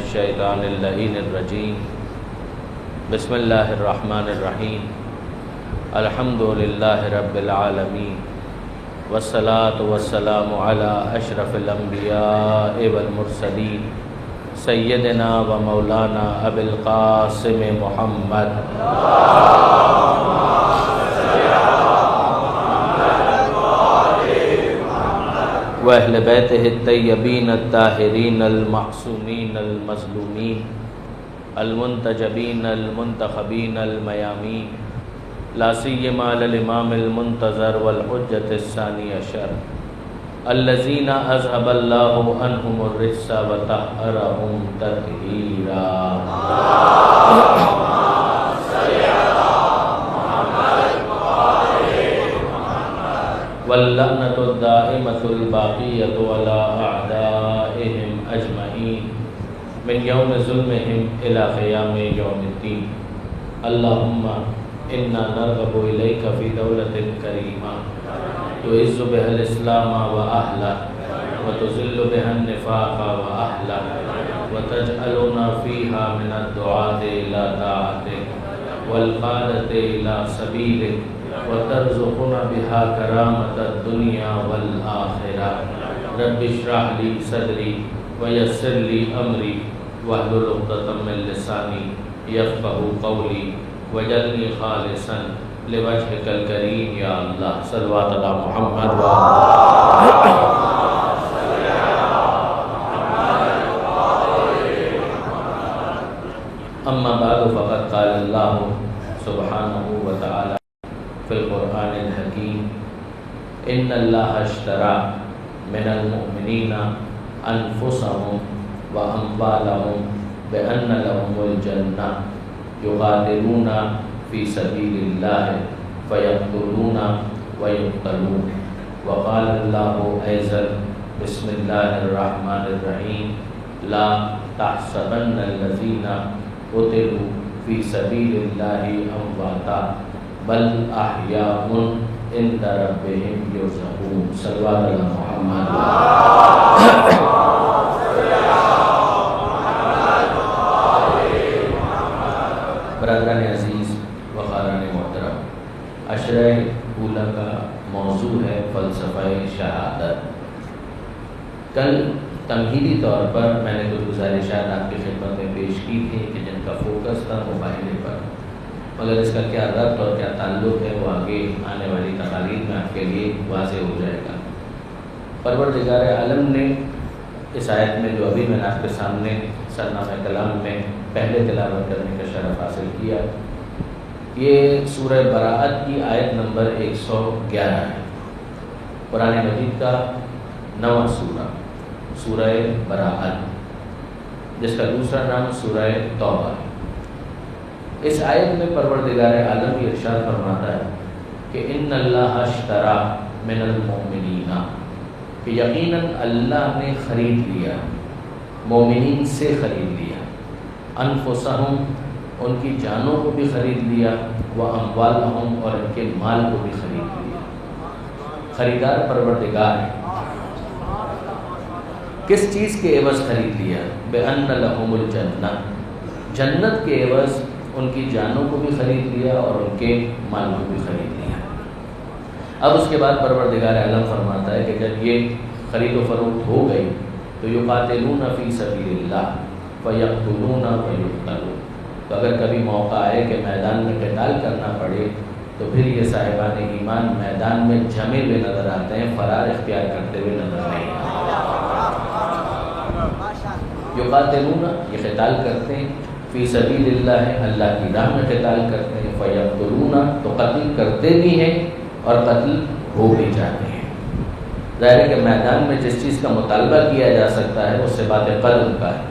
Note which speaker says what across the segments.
Speaker 1: الشیطان اللعین الرجیم بسم اللہ الرحمن الرحیم الحمد للہ رب العالمین والصلاة والسلام علی اشرف الانبیاء والمرسلین سیدنا و مولانا ابی القاسم محمد وَأَهْلِ بَيْتِهِ الطَّيِّبِينَ الطَّاهِرِينَ الْمَعْصُومِينَ الْمَظْلُومِينَ الْمُنْتَجَبِينَ الْمُنْتَخَبِينَ الْمَيَامِينَ لَا سِيَّمَا الْإِمَامِ الْمُنْتَظَرِ وَالْحُجَّةِ الثَّانِيَ عَشَرَ الَّذِينَ أَذْهَبَ اللَّهُ عَنْهُمُ الرِّجْسَ وَطَهَّرَهُمْ تَطْهِيرًا واللعنة الدائمة الباقية على أعدائهم أجمعين من يوم ظلمهم إلى قيام يوم الدين اللهم إنا نرغب إليك في دولة كريمة تعز بها الإسلام وأهله وتذل بها النفاق وأهله وتجعلنا فيها من الدعاة إلى طاعتك والقادة إلى سبيلك وترزقنا بها كرامة الدنيا والآخرة رب اشرح لي صدري ويسر لي أمري واحلل عقدة من لساني يفقهوا قولي واجعلني خالصا لوجهك الكريم يا الله صلوات على محمد أما بعد فقد قال الله سبحانه وتعالى في القرآن الحكيم إن الله اشترى من المؤمنين أنفسهم وأموالهم بأن لهم الجنة يقاتلون في سبيل الله فيقتلون ويقتلون وقال الله أيضا بسم الله الرحمن الرحيم لا تحسبن الذين قتلوا في سبيل الله أمواتا بل احیاء عند ربهم یرزقون صلوات علی محمد برادران عزیز و خاران محترم، عشرہ اولیٰ کا موضوع ہے فلسفہ شہادت۔ کل تمہیدی طور پر میں نے کچھ گزارشات آپ کی خدمت میں پیش کی تھی کہ جن کا فوکس تھا مباحثے پر، مگر اس کا کیا ربط اور کیا تعلق ہے وہ آگے آنے والی تقاریر میں آپ کے لیے واضح ہو جائے گا۔ پروردگار عالم نے اس آیت میں جو ابھی میں نے آپ کے سامنے سرنامہ کلام میں پہلے تلاوت کرنے کا شرف حاصل کیا، یہ سورہ براءت کی آیت نمبر 111 ہے، قرآن مجید کا 9واں سورہ، سورہ براءت، جس کا دوسرا نام سورہ توبہ ہے۔ اس آیت میں پروردگار عالم یہ ارشاد فرماتا ہے کہ ان اللہ اشترا من المؤمنین، کہ یقیناً اللہ نے خرید لیا، مومنین سے خرید لیا، انفسہم، ان کی جانوں کو بھی خرید لیا، واموالہم، اور ان کے مال کو بھی خرید لیا۔ خریدار پروردگار ہے۔ کس چیز کے عوض خرید لیا؟ بأن لہم الجنہ، جنت کے عوض ان کی جانوں کو بھی خرید لیا اور ان کے مال کو بھی خرید لیا۔ اب اس کے بعد پروردگار عالم فرماتا ہے کہ جب یہ خرید و فروخت ہو گئی تو یقاتلون فی سبیل اللہ فیقتلون ویقتلون، تو اگر کبھی موقع آئے کہ میدان میں قتال کرنا پڑے تو پھر یہ صاحبان ایمان میدان میں جمے ہوئے نظر آتے ہیں، فرار اختیار کرتے ہوئے نظر نہیں آتے۔ یقاتلون، یہ قتال کرتے ہیں، فی سبیل اللہ ہے، اللہ کی راہ میں قتال کرتے ہیں، فیقتلون، تو قتل کرتے بھی ہیں اور قتل ہو بھی جاتے ہیں۔ ظاہر ہے کہ میدان میں جس چیز کا مطالبہ کیا جا سکتا ہے اس سے بات قلم کا ہے،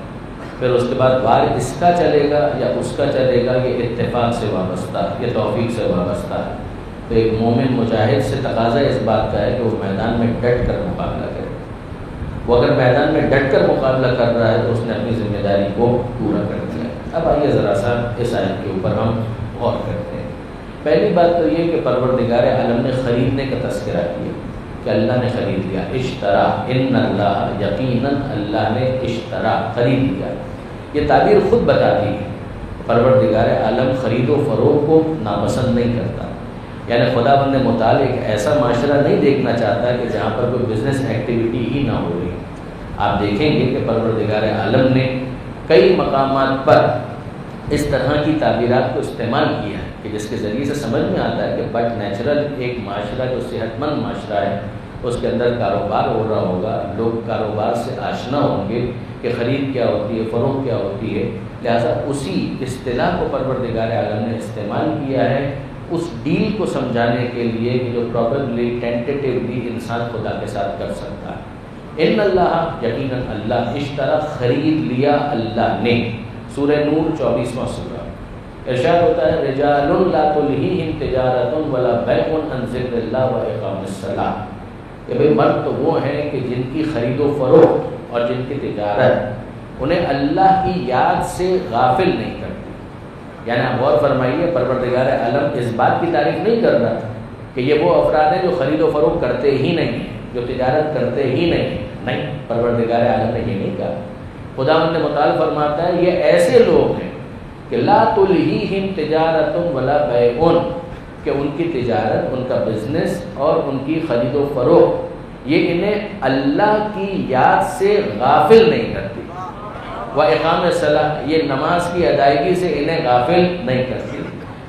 Speaker 1: پھر اس کے بعد وار اس کا چلے گا یا اس کا چلے گا، یہ اتفاق سے وابستہ ہے، یہ توفیق سے وابستہ ہے۔ تو ایک مومن مجاہد سے تقاضا اس بات کا ہے کہ وہ میدان میں ڈٹ کر مقابلہ کرے۔ وہ اگر میدان میں ڈٹ کر مقابلہ کر رہا ہے تو اس نے اپنی ذمہ داری کو پورا کر دیا۔ اب آئیے ذرا سا اس آیت کے اوپر ہم غور کرتے ہیں۔ پہلی بات تو یہ کہ پروردگار عالم نے خریدنے کا تذکرہ کیا کہ اللہ نے خرید لیا، اشترا، ان اللہ، یقیناً اللہ نے اشترا، خرید لیا۔ یہ تعبیر خود بتاتی ہے پروردگار عالم خرید و فروخت کو ناپسند نہیں کرتا، یعنی خداوند متعال ایک ایسا معاشرہ نہیں دیکھنا چاہتا کہ جہاں پر کوئی بزنس ایکٹیویٹی ہی نہ ہو رہی۔ آپ دیکھیں گے کہ پروردگار عالم نے کئی مقامات پر اس طرح کی تعبیرات کو استعمال کیا ہے کہ جس کے ذریعے سے سمجھ میں آتا ہے کہ بٹ نیچرل ایک معاشرہ جو صحت مند معاشرہ ہے اس کے اندر کاروبار ہو رہا ہوگا، لوگ کاروبار سے آشنا ہوں گے کہ خرید کیا ہوتی ہے، فروخت کیا ہوتی ہے، لہٰذا اسی اصطلاح کو پروردگار عالم نے استعمال کیا ہے اس ڈیل کو سمجھانے کے لیے کہ جو پروبیبلی ٹینٹیٹیولی انسان خدا کے ساتھ کر سکتا ہے۔ ان اللہ، یقیناً اللہ، اشترا خرید لیا اللہ نے، سورہ نور 24واں سورہ، ارشاد ہوتا ہے رجال لا تلہیہم تجارت ولا بیع عن ذکر اللہ واقام الصلاۃ، کہ بھئی مرد تو وہ ہیں کہ جن کی خرید و فروخت اور جن کی تجارت انہیں اللہ کی یاد سے غافل نہیں کرتی۔ یعنی آپ غور فرمائیے پروردگار عالم اس بات کی تعریف نہیں کر رہا کہ یہ وہ افراد ہیں جو خرید و فروخت کرتے ہی نہیں ہیں، جو تجارت کرتے ہی نہیں ہیں، نہیں، پروردگار عالم نے یہ نہیں کہا۔ خداوند متعال فرماتا ہے یہ ایسے لوگ ہیں کہ لا تلہیہم تجارت ولا بیع، کہ ان کی تجارت، ان کا بزنس اور ان کی خرید و فروخت یہ انہیں اللہ کی یاد سے غافل نہیں کرتی، واقام الصلاۃ، یہ نماز کی ادائیگی سے انہیں غافل نہیں کرتی،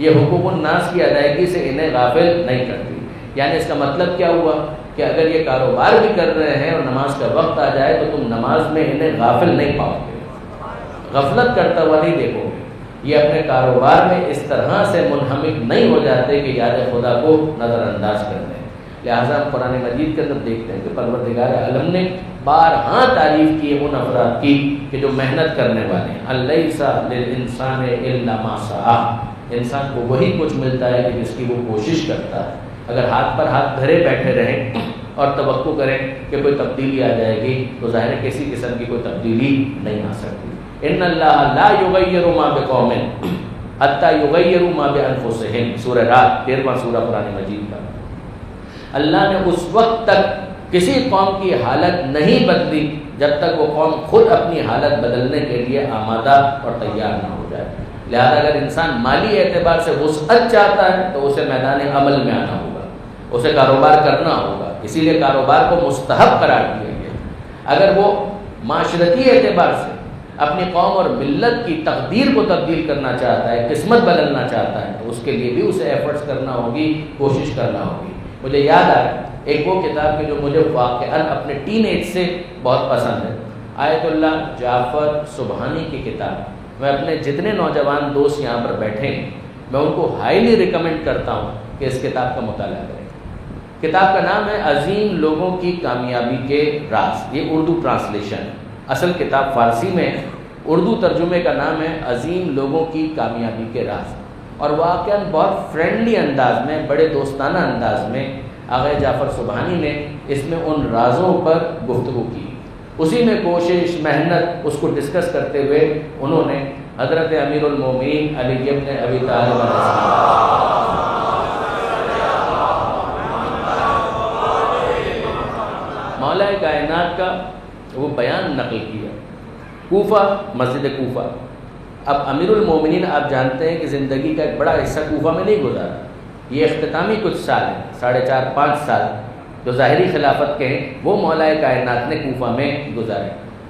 Speaker 1: یہ حقوق الناس کی ادائیگی سے انہیں غافل نہیں کرتی۔ یعنی اس کا مطلب کیا ہوا کہ اگر یہ کاروبار بھی کر رہے ہیں اور نماز کا وقت آ جائے تو تم نماز میں انہیں غافل نہیں پاؤ گے، غفلت کرتا ہوا نہیں دیکھو گے۔ یہ اپنے کاروبار میں اس طرح سے منہمک نہیں ہو جاتے کہ یاد خدا کو نظر انداز کر دیں۔ لہٰذا ہم قرآن مجید کے اندر دیکھتے ہیں کہ پروردگار عالم نے بارہا تعریف کی ان افراد کی کہ جو محنت کرنے والے ہیں۔ الیس للانسان الا ما سعی، انسان کو وہی کچھ ملتا ہے کہ جس کی وہ کوشش کرتا ہے۔ اگر ہاتھ پر ہاتھ دھرے بیٹھے رہیں اور توقع کریں کہ کوئی تبدیلی آ جائے گی تو ظاہر ہے کسی قسم کی کوئی تبدیلی نہیں آ سکتی۔ ان اللہ لا یغیر ما بقوم حتی یغیروا ما بانفسہم، سورہ رات 13واں سورہ قرآن مجید کا۔ اللہ نے اس وقت تک کسی قوم کی حالت نہیں بدلی جب تک وہ قوم خود اپنی حالت بدلنے کے لیے آمادہ اور تیار نہ ہو جائے۔ لہذا اگر انسان مالی اعتبار سے وسعت چاہتا ہے تو اسے میدان عمل میں آنا ہوگا، اسے کاروبار کرنا ہوگا، اسی لیے کاروبار کو مستحب قرار دیا گیا۔ اگر وہ معاشرتی اعتبار سے اپنی قوم اور ملت کی تقدیر کو تبدیل کرنا چاہتا ہے، قسمت بدلنا چاہتا ہے، تو اس کے لیے بھی اسے ایفرٹس کرنا ہوگی، کوشش کرنا ہوگی۔ مجھے یاد آیا ایک وہ کتاب کہ جو مجھے واقعاً اپنے ٹین ایج سے بہت پسند ہے، آیت اللہ جعفر سبحانی کی کتاب۔ میں اپنے جتنے نوجوان دوست یہاں پر بیٹھے ہیں میں ان کو ہائیلی ریکمینڈ کرتا ہوں کہ اس کتاب کا مطالعہ کریں۔ کتاب کا نام ہے عظیم لوگوں کی کامیابی کے راز، یہ اردو ٹرانسلیشن ہے، اصل کتاب فارسی میں ہے، اردو ترجمے کا نام ہے عظیم لوگوں کی کامیابی کے راز۔ اور واقعاً بہت فرینڈلی انداز میں، بڑے دوستانہ انداز میں آغا جعفر سبحانی نے اس میں ان رازوں پر گفتگو کی۔ اسی میں کوشش، محنت، اس کو ڈسکس کرتے ہوئے انہوں نے حضرت امیر المومنین علی ابن ابی طالب علیہ السلام مولا کائنات کا وہ بیان نقل کیا۔ کوفہ، مسجد کوفہ۔ اب امیر المومنین آپ جانتے ہیں کہ زندگی کا ایک بڑا حصہ کوفہ میں نہیں گزارا، یہ اختتامی کچھ سال ہیں، 4.5-5 سال جو ظاہری خلافت کے ہیں وہ مولا کائنات نے کوفہ میں گزارے۔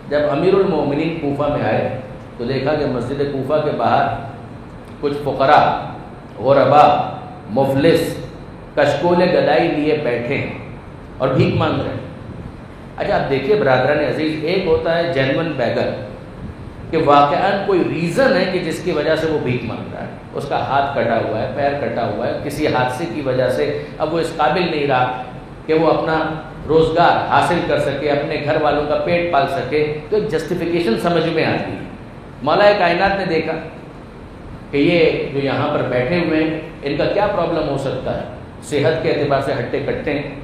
Speaker 1: جب امیر المومنین کوفہ میں آئے تو دیکھا کہ مسجد کوفہ کے باہر کچھ فقراء، غرباء، مفلس کشکول گدائی لیے بیٹھے ہیں اور بھیک مانگ رہے ہیں۔ اچھا آپ دیکھیے برادران عزیز، ایک ہوتا ہے جینون بیگر کہ واقعاً کوئی ریزن ہے کہ جس کی وجہ سے وہ بھیک مانگ رہا ہے، اس کا ہاتھ کٹا ہوا ہے، پیر کٹا ہوا ہے، کسی حادثے کی وجہ سے اب وہ اس قابل نہیں رہا کہ وہ اپنا روزگار حاصل کر سکے، اپنے گھر والوں کا پیٹ پال سکے، تو ایک جسٹیفیکیشن سمجھ میں آتی ہے۔ مولا کائنات نے دیکھا کہ یہ جو یہاں پر بیٹھے ہوئے ہیں ان کا کیا پرابلم ہو سکتا ہے، صحت کے اعتبار سے ہٹے کٹے ہیں،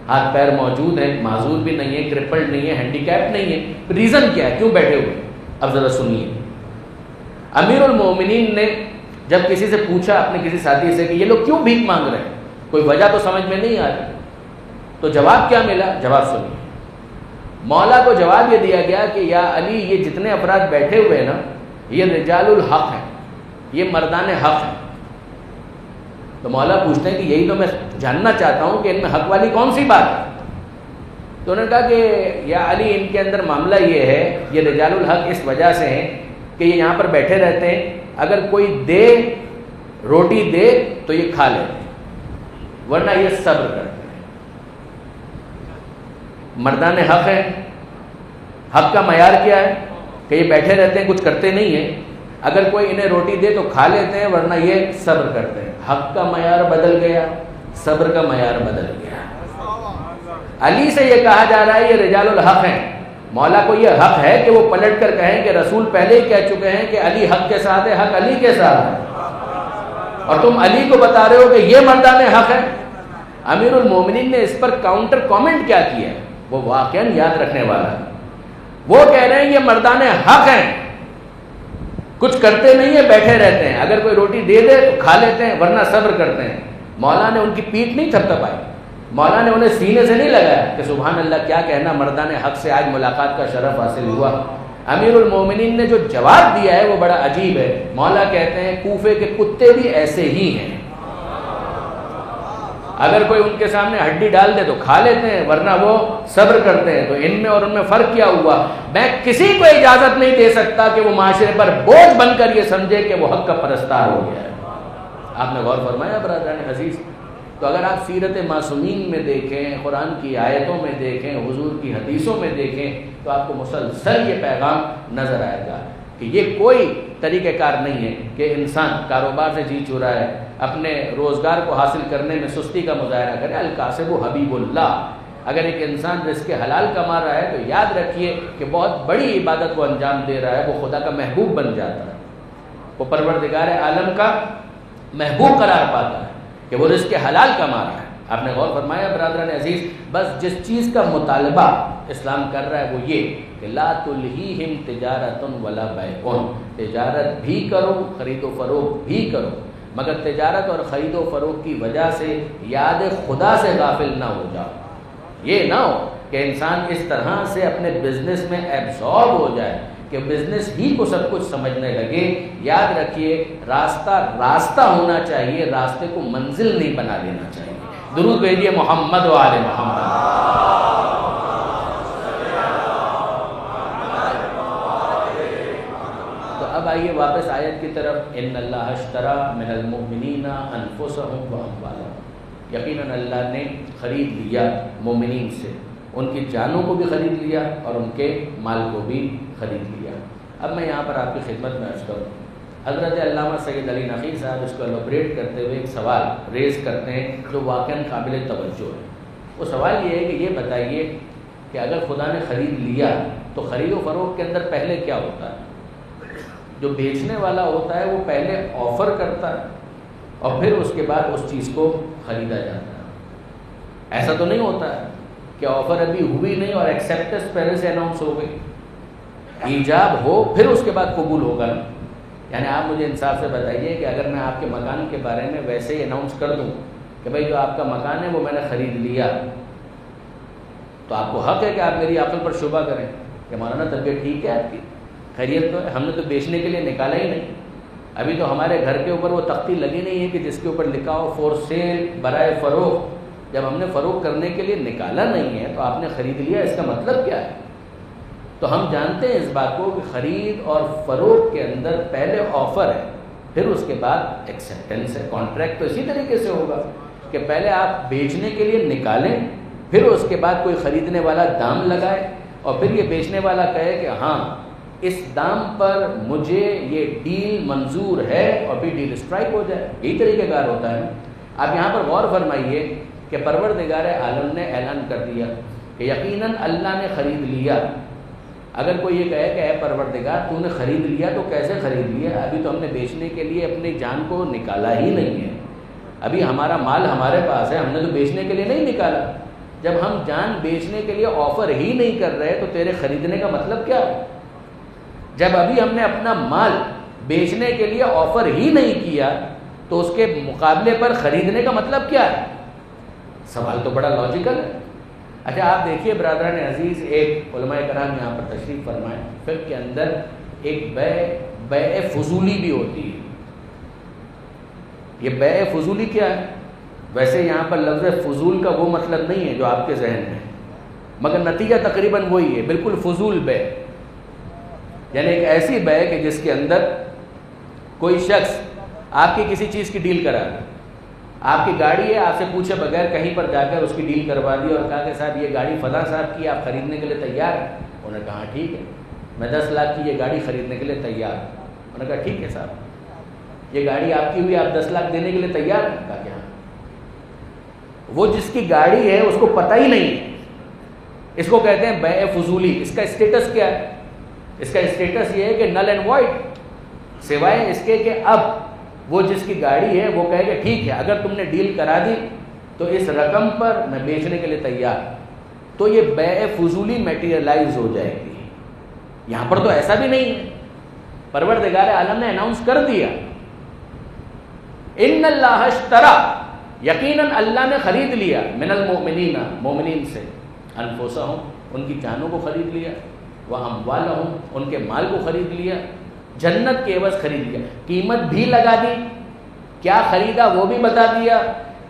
Speaker 1: ہاتھ پیر موجود ہیں، معذور بھی نہیں ہے، کرپلڈ نہیں ہے، ہینڈی کیپ نہیں ہے، ریزن کیا ہے، کیوں بیٹھے ہوئے؟ اب ذرا سنیے۔ امیر المومنین نے جب کسی سے پوچھا اپنے کسی ساتھی سے کہ یہ لوگ کیوں بھیک مانگ رہے ہیں، کوئی وجہ تو سمجھ میں نہیں آ رہی، تو جواب کیا ملا؟ جواب سنیے۔ مولا کو جواب یہ دیا گیا کہ یا علی یہ جتنے افراد بیٹھے ہوئے ہیں نا یہ رجال الحق ہیں، یہ مردان حق ہیں۔ تو مولا پوچھتے ہیں کہ یہی تو میں جاننا چاہتا ہوں کہ ان میں حق والی کون سی بات ہے؟ تو انہوں نے کہا کہ یا علی ان کے اندر معاملہ یہ ہے، یہ رجال الحق اس وجہ سے ہیں کہ یہ یہاں پر بیٹھے رہتے ہیں، اگر کوئی دے روٹی دے تو یہ کھا لیتے ہیں، ورنہ یہ صبر کرتے ہیں۔ مردان حق ہے۔ حق کا معیار کیا ہے کہ یہ بیٹھے رہتے ہیں، کچھ کرتے نہیں ہیں، اگر کوئی انہیں روٹی دے تو کھا لیتے ہیں، ورنہ یہ صبر کرتے ہیں۔ حق کا معیار بدل گیا، صبر کا معیار بدل گیا۔ علی سے یہ کہا جا رہا ہے یہ رجال الحق ہیں، مولا کو یہ حق ہے کہ وہ پلٹ کر کہیں کہ رسول پہلے ہی کہہ چکے ہیں کہ علی حق کے ساتھ ہے، حق علی کے ساتھ ہے، اور تم علی کو بتا رہے ہو کہ یہ مردان حق ہے۔ امیر المومنین نے اس پر کاؤنٹر کامنٹ کیا کیا ہے، وہ واقعاً یاد رکھنے والا ہے۔ وہ کہہ رہے ہیں یہ مردان حق ہیں، کچھ کرتے نہیں ہیں، بیٹھے رہتے ہیں، اگر کوئی روٹی دے دے تو کھا لیتے ہیں، ورنہ صبر کرتے ہیں۔ مولا نے ان کی پیٹھ نہیں تھپتھپائی، مولا نے انہیں سینے سے نہیں لگایا کہ سبحان اللہ کیا کہنا، مردان حق سے آج ملاقات کا شرف حاصل ہوا۔ امیر المومنین نے جو جواب دیا ہے وہ بڑا عجیب ہے۔ مولا کہتے ہیں کوفے کے کتے بھی ایسے ہی ہیں، اگر کوئی ان کے سامنے ہڈی ڈال دے تو کھا لیتے ہیں، ورنہ وہ صبر کرتے ہیں۔ تو ان میں اور ان میں فرق کیا ہوا؟ میں کسی کو اجازت نہیں دے سکتا کہ وہ معاشرے پر بوجھ بن کر یہ سمجھے کہ وہ حق کا پرستار ہو گیا ہے۔ آپ نے غور فرمایا برادران عزیز؟ تو اگر آپ سیرت معصومین میں دیکھیں، قرآن کی آیتوں میں دیکھیں، حضور کی حدیثوں میں دیکھیں، تو آپ کو مسلسل یہ پیغام نظر آئے گا کہ یہ کوئی طریقہ کار نہیں ہے کہ انسان کاروبار سے جی چورا ہے، اپنے روزگار کو حاصل کرنے میں سستی کا مظاہرہ کرے۔ الکاسب حبیب اللہ، اگر ایک انسان رزق حلال کما رہا ہے تو یاد رکھیے کہ بہت بڑی عبادت وہ انجام دے رہا ہے، وہ خدا کا محبوب بن جاتا ہے، وہ پروردگار عالم کا محبوب قرار پاتا ہے کہ وہ رزق حلال کما رہا ہے۔ آپ نے غور فرمایا برادران عزیز؟ بس جس چیز کا مطالبہ اسلام کر رہا ہے وہ یہ کہ لا تلہیہم تجارت ولا بیع، تجارت بھی کرو، خرید و فروخت بھی کرو، مگر تجارت اور خرید و فروخت کی وجہ سے یاد خدا سے غافل نہ ہو جاؤ۔ یہ نہ ہو کہ انسان اس طرح سے اپنے بزنس میں ایبزارب ہو جائے کہ بزنس ہی کو سب کچھ سمجھنے لگے۔ یاد رکھیے راستہ ہونا چاہیے، راستے کو منزل نہیں بنا لینا چاہیے۔ درود بھیجیے محمد و آل محمد۔ تو اب آئیے واپس آیت کی طرف، ان اللہ اشتری من المؤمنین انفسهم واموالهم، یقیناً اللہ نے خرید لیا مومنین سے، ان کی جانوں کو بھی خرید لیا اور ان کے مال کو بھی خرید لیا۔ اب میں یہاں پر آپ کی خدمت میں عرض کروں، حضرت علامہ سید علی نقی صاحب اس کو ایلوبریٹ کرتے ہوئے ایک سوال ریز کرتے ہیں جو واقعاً قابل توجہ ہے۔ وہ سوال یہ ہے کہ یہ بتائیے کہ اگر خدا نے خرید لیا تو خرید و فروخت کے اندر پہلے کیا ہوتا ہے؟ جو بیچنے والا ہوتا ہے وہ پہلے آفر کرتا ہے اور پھر اس کے بعد اس چیز کو خریدا جاتا ہے۔ ایسا تو نہیں ہوتا ہے کہ آفر ابھی ہوئی نہیں اور ایکسیپٹنس پہلے سے اناؤنس ہو گئی، ایجاب ہو پھر اس کے بعد قبول ہوگا نا۔ یعنی آپ مجھے انصاف سے بتائیے کہ اگر میں آپ کے مکان کے بارے میں ویسے ہی اناؤنس کر دوں کہ بھئی جو آپ کا مکان ہے وہ میں نے خرید لیا، تو آپ کو حق ہے کہ آپ میری عقل پر شبہ کریں کہ مولانا طبیعت ٹھیک ہے آپ کی، خیریت تو ہے، ہم نے تو بیچنے کے لیے نکالا ہی نہیں، ابھی تو ہمارے گھر کے اوپر وہ تختی لگی نہیں ہے کہ جس کے اوپر لکھا ہو فور سیل، برائے فروخت۔ جب ہم نے فروخت کرنے کے لیے نکالا نہیں ہے تو آپ نے خرید لیا، اس کا مطلب کیا ہے؟ تو ہم جانتے ہیں اس بات کو کہ خرید اور فروخت کے اندر پہلے آفر ہے پھر اس کے بعد ایکسیپٹنس ہے۔ کانٹریکٹ تو اسی طریقے سے ہوگا کہ پہلے آپ بیچنے کے لیے نکالیں، پھر اس کے بعد کوئی خریدنے والا دام لگائے اور پھر یہ بیچنے والا کہے کہ ہاں اس دام پر مجھے یہ ڈیل منظور ہے، اور پھر ڈیل اسٹرائک ہو جائے۔ یہی طریقہ کار ہوتا ہے۔ آپ یہاں پر غور فرمائیے کہ پروردگار عالم نے اعلان کر دیا کہ یقیناً اللہ نے خرید لیا۔ اگر کوئی یہ کہے کہ اے پروردگار تو نے خرید لیا تو کیسے خرید لیا؟ ابھی تو ہم نے بیچنے کے لیے اپنی جان کو نکالا ہی نہیں ہے، ابھی ہمارا مال ہمارے پاس ہے، ہم نے تو بیچنے کے لیے نہیں نکالا۔ جب ہم جان بیچنے کے لیے آفر ہی نہیں کر رہے تو تیرے خریدنے کا مطلب کیا ہے؟ جب ابھی ہم نے اپنا مال بیچنے کے لیے آفر ہی نہیں کیا تو اس کے مقابلے پر خریدنے کا مطلب کیا ہے؟ سوال تو بڑا لاجیکل ہے۔ اچھا آپ دیکھیے برادران عزیز، ایک علماء کرام یہاں پر تشریف فرمائیں، فقہ کے اندر ایک بیع فضولی بھی ہوتی ہے. یہ بیع فضولی کیا ہے؟ ویسے یہاں پر لفظ فضول کا وہ مطلب نہیں ہے جو آپ کے ذہن میں ہے، مگر نتیجہ تقریباً وہی ہے، بالکل فضول بیع. یعنی ایک ایسی بیع کہ جس کے اندر کوئی شخص آپ کی کسی چیز کی ڈیل کرا دے. آپ کی گاڑی ہے، آپ سے پوچھے بغیر کہیں پر جا کر اس کی ڈیل کروا دی اور کہا کہ صاحب یہ گاڑی فلاں صاحب کی، آپ خریدنے کے لیے تیار ہیں؟ انہوں نے کہا ٹھیک ہے، میں 10 لاکھ کی یہ گاڑی خریدنے کے لیے تیار ہوں. انہوں نے کہا ٹھیک ہے صاحب، یہ گاڑی آپ کی ہوئی، آپ 10 لاکھ دینے کے لیے تیار ہیں؟ کہا کہ ہاں. وہ جس کی گاڑی ہے اس کو پتہ ہی نہیں ہے، اس کو کہتے ہیں بیع فضولی. اس کا اسٹیٹس کیا ہے؟ اس کا اسٹیٹس یہ ہے کہ نل اینڈ وائڈ، سوائے اس کے کہ اب وہ جس کی گاڑی ہے وہ کہے کہ ٹھیک ہے اگر تم نے ڈیل کرا دی تو اس رقم پر میں بیچنے کے لیے تیار، تو یہ بیع فضولی میٹیریلائز ہو جائے گی. یہاں پر تو ایسا بھی نہیں ہے. پروردگار عالم نے اناؤنس کر دیا ان اللہ اشترا، یقیناً اللہ نے خرید لیا، من المؤمنین، مومنین سے، انفسہم، ان کی جانوں کو خرید لیا، واموالہم، ان کے مال کو خرید لیا، جنت کے عوض خرید لیا. قیمت بھی لگا دی، کیا خریدا وہ بھی بتا دیا،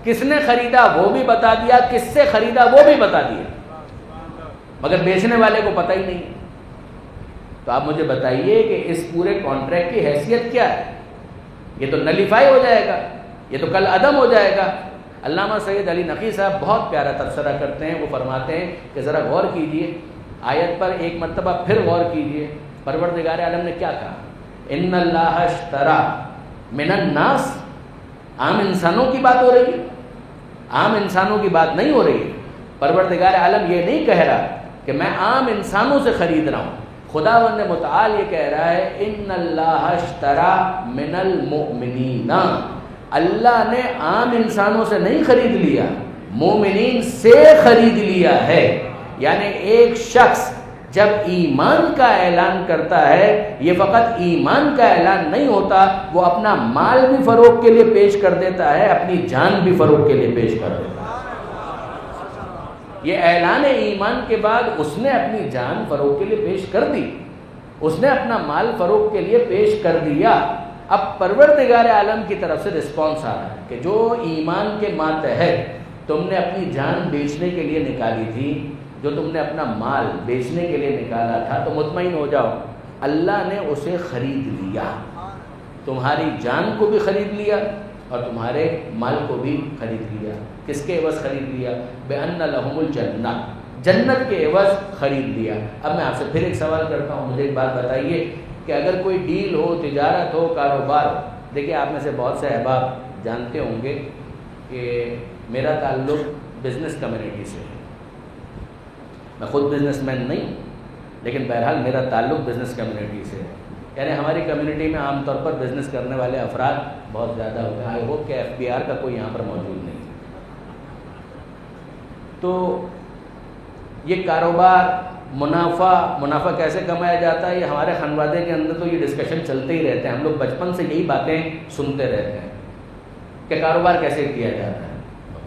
Speaker 1: کس نے خریدا وہ بھی بتا دیا، کس سے خریدا وہ بھی بتا دیا، مگر بیچنے والے کو پتہ ہی نہیں. تو آپ مجھے بتائیے کہ اس پورے کانٹریکٹ کی حیثیت کیا ہے؟ یہ تو نلیفائی ہو جائے گا، یہ تو کل عدم ہو جائے گا. علامہ سید علی نقی صاحب بہت پیارا تبصرہ کرتے ہیں. وہ فرماتے ہیں کہ ذرا غور کیجئے آیت پر ایک مرتبہ، پھر غور کیجئے پروردگار عالم نے کیا کہا. ان اللہ اشترا من الناس، عام انسانوں کی بات ہو رہی ہے، عام انسانوں کی بات نہیں ہو رہی ہے. پروردگار عالم یہ نہیں کہہ رہا کہ میں عام انسانوں سے خرید رہا ہوں. خداوند متعال یہ کہہ رہا ہے ان اللہ اشترا من المؤمنین، اللہ نے عام انسانوں سے نہیں خرید لیا، مومنین سے خرید لیا ہے. یعنی ایک شخص جب ایمان کا اعلان کرتا ہے، یہ فقط ایمان کا اعلان نہیں ہوتا، وہ اپنا مال بھی فروغ کے لیے پیش کر دیتا ہے، اپنی جان بھی فروغ کے لیے پیش کر دیتا ہے. یہ اعلان ایمان کے بعد اس نے اپنی جان فروغ کے لیے پیش کر دی، اس نے اپنا مال فروغ کے لیے پیش کر دیا. اب پروردگار عالم کی طرف سے رسپانس آ رہا ہے کہ جو ایمان کے ماتحت تم نے اپنی جان بیچنے کے لیے نکالی تھی، جو تم نے اپنا مال بیچنے کے لیے نکالا تھا، تو مطمئن ہو جاؤ اللہ نے اسے خرید لیا. تمہاری جان کو بھی خرید لیا اور تمہارے مال کو بھی خرید لیا. کس کے عوض خرید لیا؟ بِأَنَّ لَهُمُ الْجَنَّةَ، جنت کے عوض خرید لیا. اب میں آپ سے پھر ایک سوال کرتا ہوں، مجھے ایک بات بتائیے کہ اگر کوئی ڈیل ہو، تجارت ہو، کاروبار ہو، دیکھیے آپ میں سے بہت سے احباب جانتے ہوں گے کہ میرا تعلق بزنس کمیونٹی سے ہے. میں خود بزنس مین نہیں ہوں، لیکن بہرحال میرا تعلق بزنس کمیونٹی سے ہے. یعنی ہماری کمیونٹی میں عام طور پر بزنس کرنے والے افراد بہت زیادہ ہوتے ہیں. آئی ہوپ کہ FBR کا کوئی یہاں پر موجود نہیں. تو یہ کاروبار، منافع کیسے کمایا جاتا ہے، یہ ہمارے خانوادے کے اندر تو یہ ڈسکشن چلتے ہی رہتے ہیں. ہم لوگ بچپن سے یہی باتیں سنتے رہتے ہیں کہ کاروبار کیسے کیا جاتا ہے.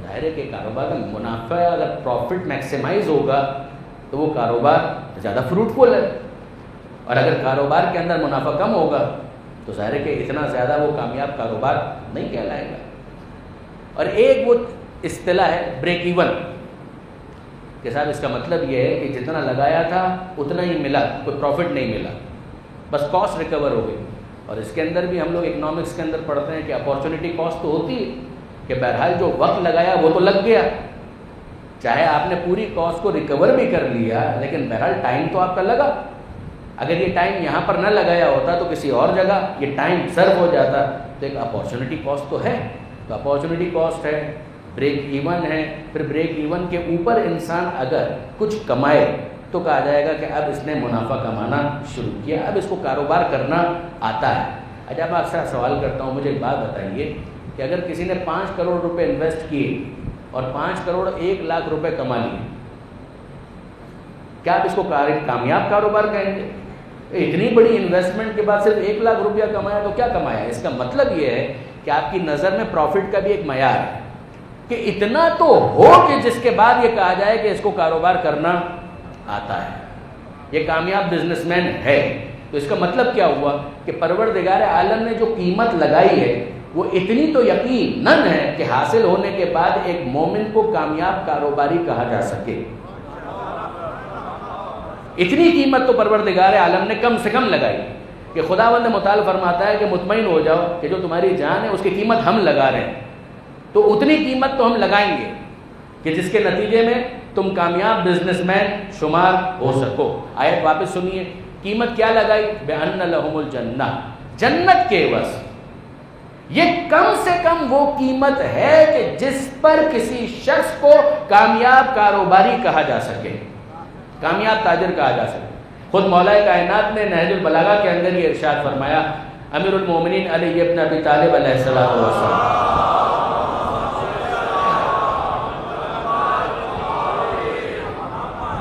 Speaker 1: ظاہر ہے کہ کاروبار کا منافع، اگر پروفٹ میکسیمائز ہوگا تو وہ کاروبار زیادہ فروٹفل ہے، اور اگر کاروبار کے اندر منافع کم ہوگا تو ظاہر ہے کہ اتنا زیادہ وہ کامیاب کاروبار نہیں کہلائے گا. اور ایک وہ اصطلاح ہے بریک ایون، کہ صاحب اس کا مطلب یہ ہے کہ جتنا لگایا تھا اتنا ہی ملا، کوئی پروفٹ نہیں ملا، بس کاسٹ ریکور ہو گئی. اور اس کے اندر بھی ہم لوگ اکنامکس کے اندر پڑھتے ہیں کہ اپارچونیٹی کاسٹ تو ہوتی ہے، کہ بہرحال جو وقت لگایا وہ تو لگ گیا، چاہے آپ نے پوری کاسٹ کو ریکور بھی کر لیا، لیکن بہرحال ٹائم تو آپ کا لگا. اگر یہ ٹائم یہاں پر نہ لگایا ہوتا تو کسی اور جگہ یہ ٹائم سرو ہو جاتا. تو ایک اپارچونیٹی کاسٹ تو ہے. تو اپارچونیٹی کاسٹ ہے، بریک ایون ہے. پھر بریک ایون کے اوپر انسان اگر کچھ کمائے تو کہا جائے گا کہ اب اس نے منافع کمانا شروع کیا، اب اس کو کاروبار کرنا آتا ہے. اچھا اب آپ سے سوال کرتا ہوں، مجھے ایک بات بتائیے کہ اگر کسی نے 5 کروڑ روپے انویسٹ کیے اور 5 کروڑ 1 لاکھ روپے کما لیے، کیا آپ اس کو کامیاب کاروبار کہیں گے؟ اتنی بڑی انویسٹمنٹ کے بعد صرف 1 لاکھ روپیہ کمایا تو کیا کمایا؟ اس کا مطلب یہ ہے کہ آپ کی نظر میں پروفٹ کا بھی ایک معیار ہے. کہ اتنا تو ہو کہ جس کے بعد یہ کہا جائے کہ اس کو کاروبار کرنا آتا ہے، یہ کامیاب بزنس مین ہے۔ تو اس کا مطلب کیا ہوا کہ پروردگار عالم نے جو قیمت لگائی ہے وہ اتنی تو یقیناً ہے کہ حاصل ہونے کے بعد ایک مومن کو کامیاب کاروباری کہا جا سکے۔ اتنی قیمت تو پروردگار عالم نے کم سے کم لگائی کہ خداوند متعال فرماتا ہے کہ مطمئن ہو جاؤ کہ جو تمہاری جان ہے اس کی قیمت ہم لگا رہے ہیں، تو اتنی قیمت تو ہم لگائیں گے کہ جس کے نتیجے میں تم کامیاب بزنس مین شمار ہو سکو۔ آیت واپس سنیے، قیمت کیا لگائی؟ بِأَنَّ لَهُمُ الْجَنَّةَ، جنت کے عوض۔ یہ کم سے کم وہ قیمت ہے کہ جس پر کسی شخص کو کامیاب کاروباری کہا جا سکے، کامیاب تاجر کہا جا سکے۔ خود مولا کائنات نے نہج البلاغہ کے اندر یہ ارشاد فرمایا، امیر المومنین علی ابن ابی طالب علیہ السلام،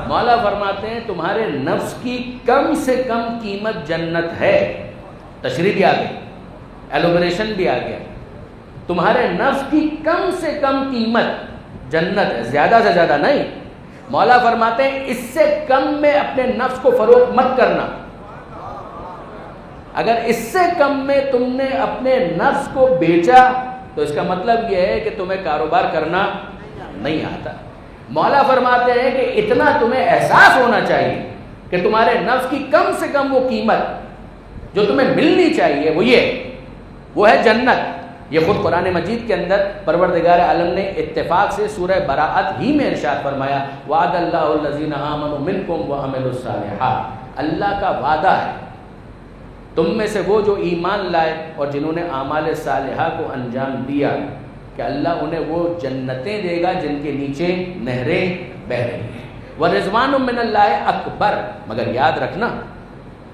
Speaker 1: مولا فرماتے ہیں تمہارے نفس کی کم سے کم قیمت جنت ہے۔ تشریح بھی آ گئی، ایلوبریشن بھی آ گیا، تمہارے نفس کی کم سے کم قیمت جنت ہے، زیادہ سے زیادہ نہیں۔ مولا فرماتے ہیں اس سے کم میں اپنے نفس کو فروخت مت کرنا۔ اگر اس سے کم میں تم نے اپنے نفس کو بیچا تو اس کا مطلب یہ ہے کہ تمہیں کاروبار کرنا نہیں آتا۔ مولا فرماتے ہیں کہ اتنا تمہیں احساس ہونا چاہیے کہ تمہارے نفس کی کم سے کم وہ قیمت جو تمہیں ملنی چاہیے وہ ہے جنت۔ یہ خود قرآن مجید کے اندر پروردگار عالم نے اتفاق سے سورہ براءت ہی میں ارشاد فرمایا، وعد اللہ الذین آمنوا منکم وعملوا الصالحات، اللہ کا وعدہ ہے تم میں سے وہ جو ایمان لائے اور جنہوں نے اعمال صالحہ کو انجام دیا کہ اللہ انہیں وہ جنتیں دے گا جن کے نیچے نہریں بہہ رہی ہیں۔ وَرِضْوَانٌ مِّنَ اللَّهِ اکبر، مگر یاد رکھنا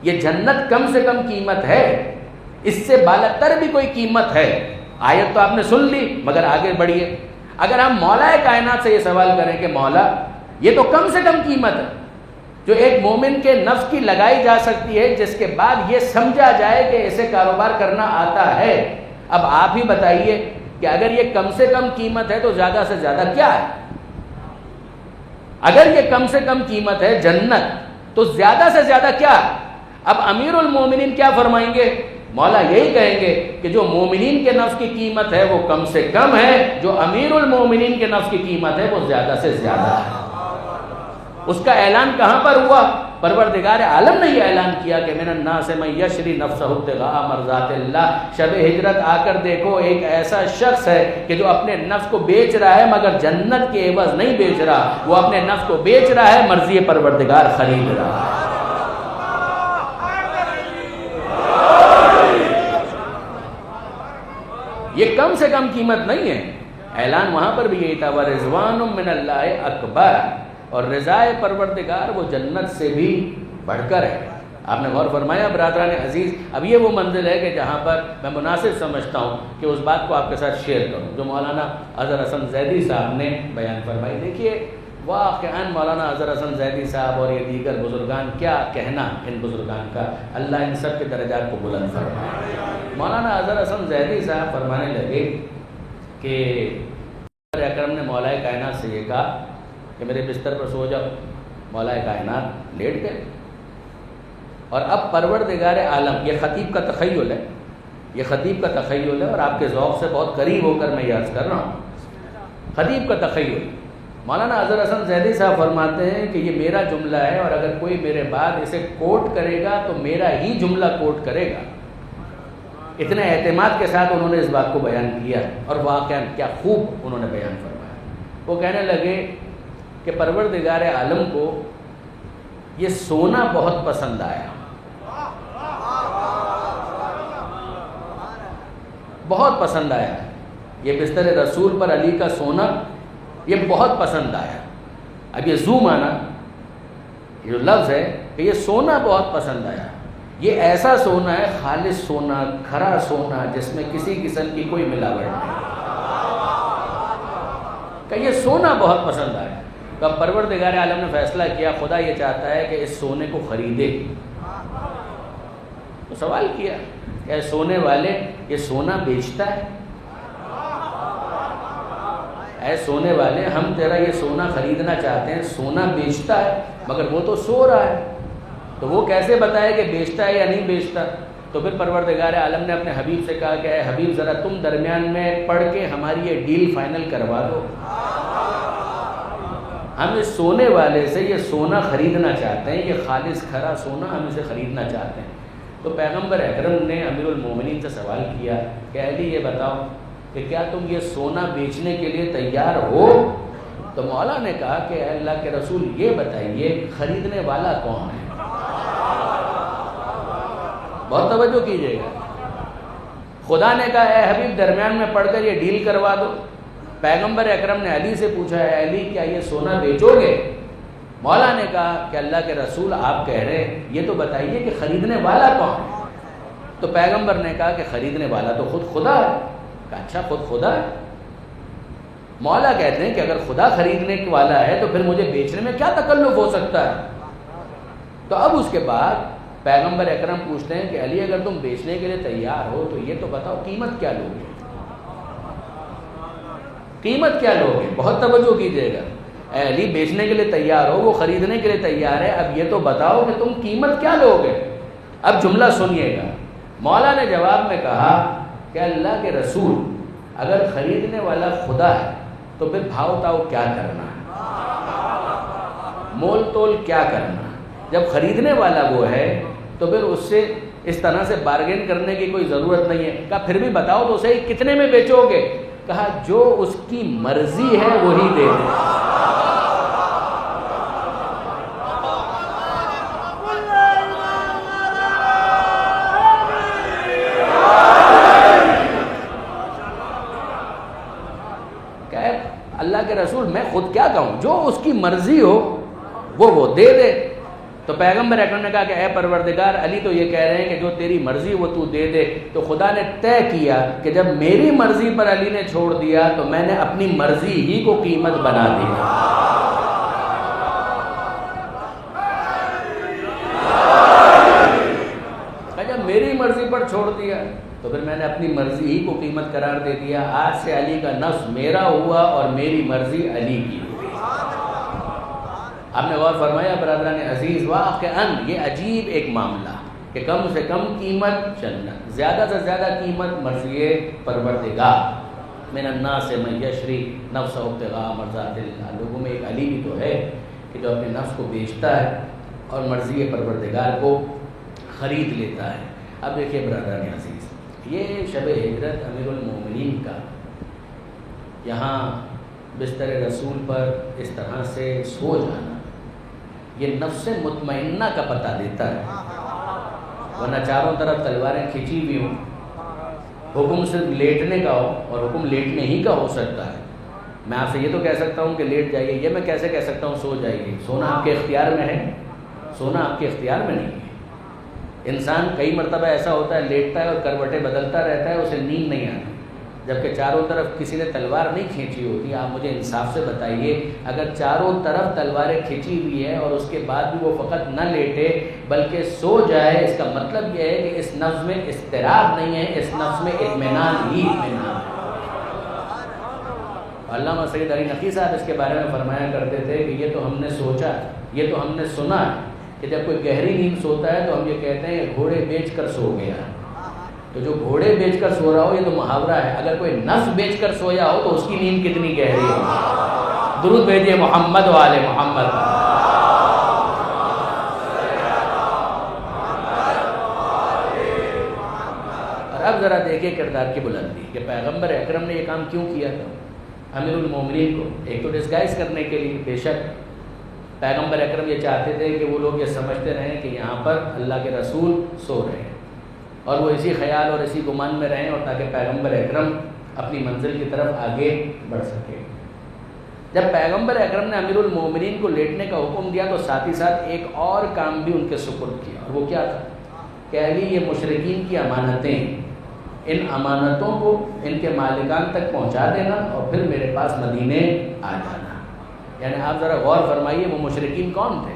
Speaker 1: یہ جنت کم سے کم قیمت ہے، اس سے بالاتر بھی کوئی قیمت ہے۔ آیت تو آپ نے سن لی، مگر آگے بڑھیے۔ اگر ہم مولا کائنات سے یہ سوال کریں کہ مولا یہ تو کم سے کم قیمت ہے جو ایک مومن کے نفس کی لگائی جا سکتی ہے جس کے بعد یہ سمجھا جائے کہ اسے کاروبار کرنا آتا ہے، اب آپ ہی بتائیے کہ اگر یہ کم سے کم قیمت ہے تو زیادہ سے زیادہ کیا ہے؟ اگر یہ کم سے کم قیمت ہے جنت تو زیادہ سے زیادہ کیا ہے؟ اب امیر المومنین کیا فرمائیں گے؟ مولا یہی کہیں گے کہ جو مومنین کے نفس کی قیمت ہے وہ کم سے کم ہے، جو امیر المومنین کے نفس کی قیمت ہے وہ زیادہ سے زیادہ ہے۔ اس کا اعلان کہاں پر ہوا؟ پروردگار عالم نے یہ اعلان کیا کہ من الناس من یشری نفسہ ابتغاء مرضات اللہ۔ شب ہجرت آ کر دیکھو ایک ایسا شخص ہے کہ جو اپنے نفس کو بیچ رہا ہے مگر جنت کے عوض نہیں بیچ رہا، وہ اپنے نفس کو بیچ رہا ہے، مرضی پروردگار خرید رہا ہے۔ یہ کم سے کم قیمت نہیں ہے۔ اعلان وہاں پر بھی یہی تھا، وَرِضْوَانٌ مِّنَ اللَّهِ اکبر، اور رضائے پروردگار وہ جنت سے بھی بڑھ کر ہے۔ آپ نے غور فرمایا برادران عزیز، اب یہ وہ منزل ہے کہ جہاں پر میں مناسب سمجھتا ہوں کہ اس بات کو آپ کے ساتھ شیئر کروں جو مولانا اظہر حسن زیدی صاحب نے بیان فرمائی۔ دیکھیے واقعاً مولانا اظہر حسن زیدی صاحب اور یہ دیگر بزرگان، کیا کہنا ان بزرگان کا، اللہ ان سب کے درجات کو بلند فرمائے۔ مولانا اظہر حسن زیدی صاحب فرمانے لگے کہ اکرم نے مولا کائنات سے یہ کہا کہ میرے بستر پر سو جاؤ۔ مولا کائنات لیٹ گئے، اور اب پروردگار عالم، یہ خطیب کا تخیل ہے، یہ خطیب کا تخیل ہے اور آپ کے ذوق سے بہت قریب ہو کر میں یہ عرض کر رہا ہوں، خطیب کا تخیل۔ مولانا اظہر حسن زیدی صاحب فرماتے ہیں کہ یہ میرا جملہ ہے اور اگر کوئی میرے بعد اسے کوٹ کرے گا تو میرا ہی جملہ کوٹ کرے گا۔ اتنے اعتماد کے ساتھ انہوں نے اس بات کو بیان کیا اور واقعاً کیا خوب انہوں نے بیان فرمایا۔ وہ کہنے لگے کہ پروردگار عالم کو یہ سونا بہت پسند آیا، بہت پسند آیا، یہ بستر رسول پر علی کا سونا یہ بہت پسند آیا۔ اب یہ زوم آنا، یہ جو لفظ ہے کہ یہ سونا بہت پسند آیا، یہ ایسا سونا ہے، خالص سونا، کھرا سونا، جس میں کسی قسم کی کوئی ملاوٹ نہیں، کہ یہ سونا بہت پسند آیا۔ تو اب پروردگار عالم نے فیصلہ کیا، خدا یہ چاہتا ہے کہ اس سونے کو خریدے۔ تو سوال کیا کہ اے سونے والے، یہ سونا بیچتا ہے؟ اے سونے والے، ہم تیرا یہ سونا خریدنا چاہتے ہیں، سونا بیچتا ہے مگر وہ تو سو رہا ہے، تو وہ کیسے بتائے کہ بیچتا ہے یا نہیں بیچتا؟ تو پھر پروردگار عالم نے اپنے حبیب سے کہا کہ اے حبیب ذرا تم درمیان میں پڑھ کے ہماری یہ ڈیل فائنل کروا دو، ہم اس سونے والے سے یہ سونا خریدنا چاہتے ہیں، یہ خالص کھرا سونا ہم اسے خریدنا چاہتے ہیں۔ تو پیغمبر اکرم نے امیر المومنین سے سوال کیا کہ علی یہ بتاؤ کہ کیا تم یہ سونا بیچنے کے لیے تیار ہو؟ تو مولا نے کہا کہ اے اللہ کے رسول یہ بتائیے خریدنے والا کون ہے؟ بہت توجہ کیجیے گا۔ خدا نے کہا اے حبیب درمیان میں پڑھ کر یہ ڈیل کروا دو۔ پیغمبر اکرم نے علی سے پوچھا اے علی کیا یہ سونا بیچو گے؟ مولا نے کہا کہ اللہ کے رسول آپ کہہ رہے ہیں یہ تو بتائیے کہ خریدنے والا کون ہے؟ تو پیغمبر نے کہا کہ خریدنے والا تو خود خدا ہے۔ کہا اچھا خود خدا ہے؟ مولا کہتے ہیں کہ اگر خدا خریدنے والا ہے تو پھر مجھے بیچنے میں کیا تکلف ہو سکتا ہے؟ تو اب اس کے بعد پیغمبر اکرم پوچھتے ہیں کہ علی اگر تم بیچنے کے لیے تیار ہو تو یہ تو بتاؤ قیمت کیا لوگے؟ قیمت کیا لوگے؟ بہت توجہ کیجیے گا۔ اے علی بیچنے کے لیے تیار ہو، وہ خریدنے کے لیے تیار ہے، اب یہ تو بتاؤ کہ تم قیمت کیا لوگے؟ اب جملہ سنیے گا۔ مولا نے جواب میں کہا کہ اللہ کے رسول اگر خریدنے والا خدا ہے تو پھر بھاؤ تاؤ کیا کرنا ہے، مول تول کیا کرنا ہے؟ جب خریدنے والا وہ ہے تو پھر اس سے اس طرح سے بارگین کرنے کی کوئی ضرورت نہیں ہے۔ کہا پھر بھی بتاؤ تو صحیح کتنے میں بیچو گے؟ کہا جو اس کی مرضی ہے وہی دے دے۔ اللہ کے رسول میں خود کیا کہوں، جو اس کی مرضی ہو وہ دے دے۔ تو پیغمبر اکرم نے کہا کہ اے پروردگار علی تو یہ کہہ رہے ہیں کہ جو تیری مرضی وہ تو دے دے۔ تو خدا نے طے کیا کہ جب میری مرضی پر علی نے چھوڑ دیا تو میں نے اپنی مرضی ہی کو قیمت بنا دیا۔ جب میری مرضی پر چھوڑ دیا تو پھر میں نے اپنی مرضی ہی کو قیمت قرار دے دیا۔ آج سے علی کا نفس میرا ہوا اور میری مرضی علی کی ہوئی۔ آپ نے غور فرمایا برادران عزیز، واقعاً یہ عجیب ایک معاملہ کہ کم سے کم قیمت جنت، زیادہ سے زیادہ قیمت مرضی پروردگار۔ من الناس من یشری نفسہ ابتغاء مرضات اللہ، لوگوں میں ایک علی بھی تو ہے کہ جو اپنے نفس کو بیچتا ہے اور مرضی پروردگار کو خرید لیتا ہے۔ اب دیکھیے برادران عزیز، یہ شب ہجرت امیر المومنین کا یہاں بستر رسول پر اس طرح سے سو جانا یہ نفس مطمئنہ کا پتہ دیتا ہے، ورنہ چاروں طرف تلواریں کھینچی ہوئی ہوں، حکم صرف لیٹنے کا ہو اور حکم لیٹنے ہی کا ہو سکتا ہے۔ میں آپ سے یہ تو کہہ سکتا ہوں کہ لیٹ جائیے، یہ میں کیسے کہہ سکتا ہوں سو جائیے؟ سونا آپ کے اختیار میں ہے، سونا آپ کے اختیار میں نہیں ہے۔ انسان کئی مرتبہ ایسا ہوتا ہے لیٹتا ہے اور کروٹیں بدلتا رہتا ہے، اسے نیند نہیں آتی، جبکہ چاروں طرف کسی نے تلوار نہیں کھینچی ہوتی۔ آپ مجھے انصاف سے بتائیے، اگر چاروں طرف تلواریں کھینچی ہوئی ہے اور اس کے بعد بھی وہ فقط نہ لیٹے بلکہ سو جائے، اس کا مطلب یہ ہے کہ اس نفس میں اضطراب نہیں ہے، اس نفس میں اطمینان ہی اطمینان ہے۔ علامہ سید علی نقی صاحب اس کے بارے میں فرمایا کرتے تھے کہ یہ تو ہم نے سوچا، یہ تو ہم نے سنا ہے کہ جب کوئی گہری نیند سوتا ہے تو ہم یہ کہتے ہیں کہ گھوڑے بیچ کر سو گیا۔ تو جو گھوڑے بیچ کر سو رہا ہو یہ تو محاورہ ہے، اگر کوئی نفس بیچ کر سویا ہو تو اس کی نیند کتنی گہری ہے۔ درود بھیجیے محمد و آل محمد۔ اور اب ذرا دیکھیے کردار کی بلندی کہ پیغمبر اکرم نے یہ کام کیوں کیا تھا امیر المومنین کو، ایک تو ڈسگائز کرنے کے لیے، بے شک پیغمبر اکرم یہ چاہتے تھے کہ وہ لوگ یہ سمجھتے رہیں کہ یہاں پر اللہ کے رسول سو رہے ہیں اور وہ اسی خیال اور اسی گمان میں رہیں، اور تاکہ پیغمبر اکرم اپنی منزل کی طرف آگے بڑھ سکے۔ جب پیغمبر اکرم نے امیر المومنین کو لیٹنے کا حکم دیا تو ساتھ ہی ساتھ ایک اور کام بھی ان کے سپرد کیا، اور وہ کیا تھا کہ علی یہ مشرکین کی امانتیں، ان امانتوں کو ان کے مالکان تک پہنچا دینا اور پھر میرے پاس مدینے آ جانا۔ یعنی آپ ذرا غور فرمائیے وہ مشرکین کون تھے؟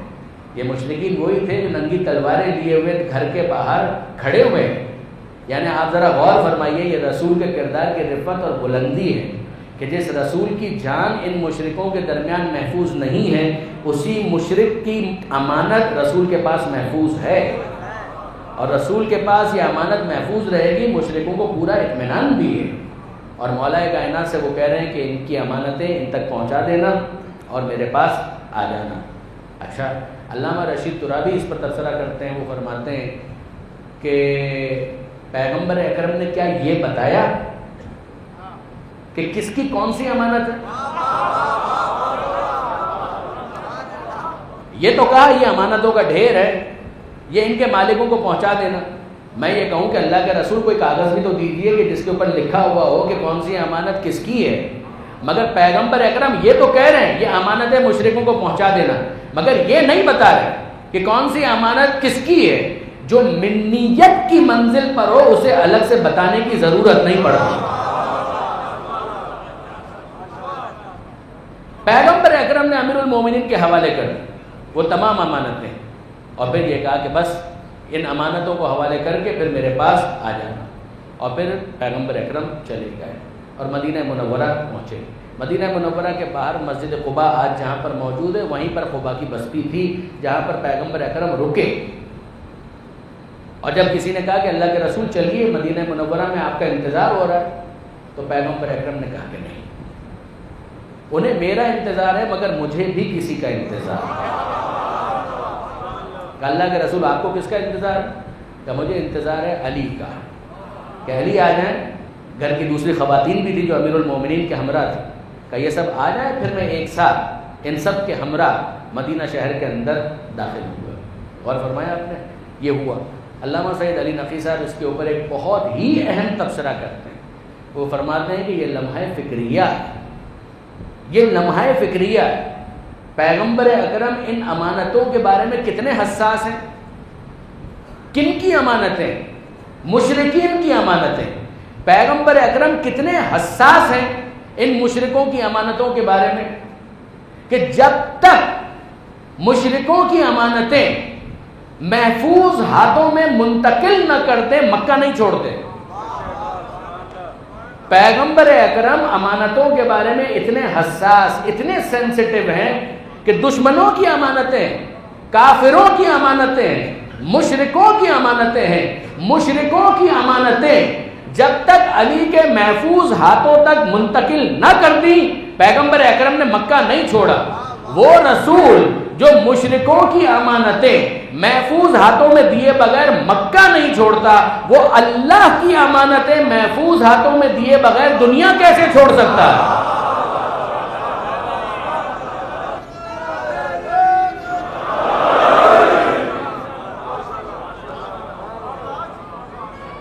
Speaker 1: یہ مشرکین وہی تھے جو ننگی تلواریں لیے ہوئے گھر کے باہر کھڑے ہوئے ہیں۔ یعنی آپ ذرا غور فرمائیے یہ رسول کے کردار کی رفعت اور بلندی ہے کہ جس رسول کی جان ان مشرکوں کے درمیان محفوظ نہیں ہے، اسی مشرک کی امانت رسول کے پاس محفوظ ہے، اور رسول کے پاس یہ امانت محفوظ رہے گی، مشرکوں کو پورا اطمینان بھی ہے۔ اور مولا کائنات سے وہ کہہ رہے ہیں کہ ان کی امانتیں ان تک پہنچا دینا اور میرے پاس آ جانا۔ اچھا، علامہ رشید ترابی اس پر تبصرہ کرتے ہیں، وہ فرماتے ہیں کہ پیغمبر اکرم نے کیا یہ بتایا کہ کس کی کون سی امانت ہے؟ یہ تو کہا یہ امانتوں کا ڈھیر ہے، یہ ان کے مالکوں کو پہنچا دینا۔ میں یہ کہوں کہ اللہ کے رسول کوئی کاغذ بھی تو دیجیے کہ جس کے اوپر لکھا ہوا ہو کہ کون سی امانت کس کی ہے۔ مگر پیغمبر اکرم یہ تو کہہ رہے ہیں یہ امانتیں مشرکوں کو پہنچا دینا، مگر یہ نہیں بتا رہے کہ کون سی امانت کس کی ہے۔ جو منیت کی منزل پر ہو اسے الگ سے بتانے کی ضرورت نہیں پڑتی۔ پیغمبر اکرم نے امیر المومنین کے حوالے کر وہ تمام امانتیں، اور پھر یہ کہا کہ بس ان امانتوں کو حوالے کر کے پھر میرے پاس آ جانا، اور پھر پیغمبر اکرم چلے گئے اور مدینہ منورہ پہنچے۔ مدینہ منورہ کے باہر مسجد قباء آج جہاں پر موجود ہے، وہیں پر قباء کی بستی تھی جہاں پر پیغمبر اکرم رکے۔ اور جب کسی نے کہا کہ اللہ کے رسول چلیے مدینہ منورہ میں آپ کا انتظار ہو رہا ہے، تو پیغمبر اکرم نے کہا کہ نہیں، انہیں میرا انتظار ہے مگر مجھے بھی کسی کا انتظار ہے۔ کہ اللہ کے رسول آپ کو کس کا انتظار ہے؟ کہ مجھے انتظار ہے علی کا، کہ علی آ جائیں۔ گھر کی دوسری خواتین بھی تھی جو امیر المومنین کے ہمراہ تھی، کہ یہ سب آ جائیں پھر میں ایک ساتھ ان سب کے ہمراہ مدینہ شہر کے اندر داخل ہوا۔ اور فرمایا آپ نے یہ ہوا۔ علامہ سید علی نقی صاحب اس کے اوپر ایک بہت ہی اہم تبصرہ کرتے ہیں، وہ فرماتے ہیں کہ یہ لمحہ فکریہ ہے، یہ لمحہ فکریہ ہے۔ پیغمبر اکرم ان امانتوں کے بارے میں کتنے حساس ہیں۔ کن کی امانتیں؟ مشرکین کی امانتیں۔ پیغمبر اکرم کتنے حساس ہیں ان مشرکوں کی امانتوں کے بارے میں، کہ جب تک مشرکوں کی امانتیں محفوظ ہاتھوں میں منتقل نہ کرتے مکہ نہیں چھوڑتے۔ پیغمبر اکرم امانتوں کے بارے میں اتنے حساس، اتنے سینسٹیو ہیں کہ دشمنوں کی امانتیں، کافروں کی امانتیں، مشرکوں کی امانتیں ہیں۔ مشرکوں کی امانتیں جب تک علی کے محفوظ ہاتھوں تک منتقل نہ کر دی، پیغمبر اکرم نے مکہ نہیں چھوڑا۔ وہ رسول جو مشرکوں کی امانتیں محفوظ ہاتھوں میں دیے بغیر مکہ نہیں چھوڑتا، وہ اللہ کی امانتیں محفوظ ہاتھوں میں دیے بغیر دنیا کیسے چھوڑ سکتا ہے؟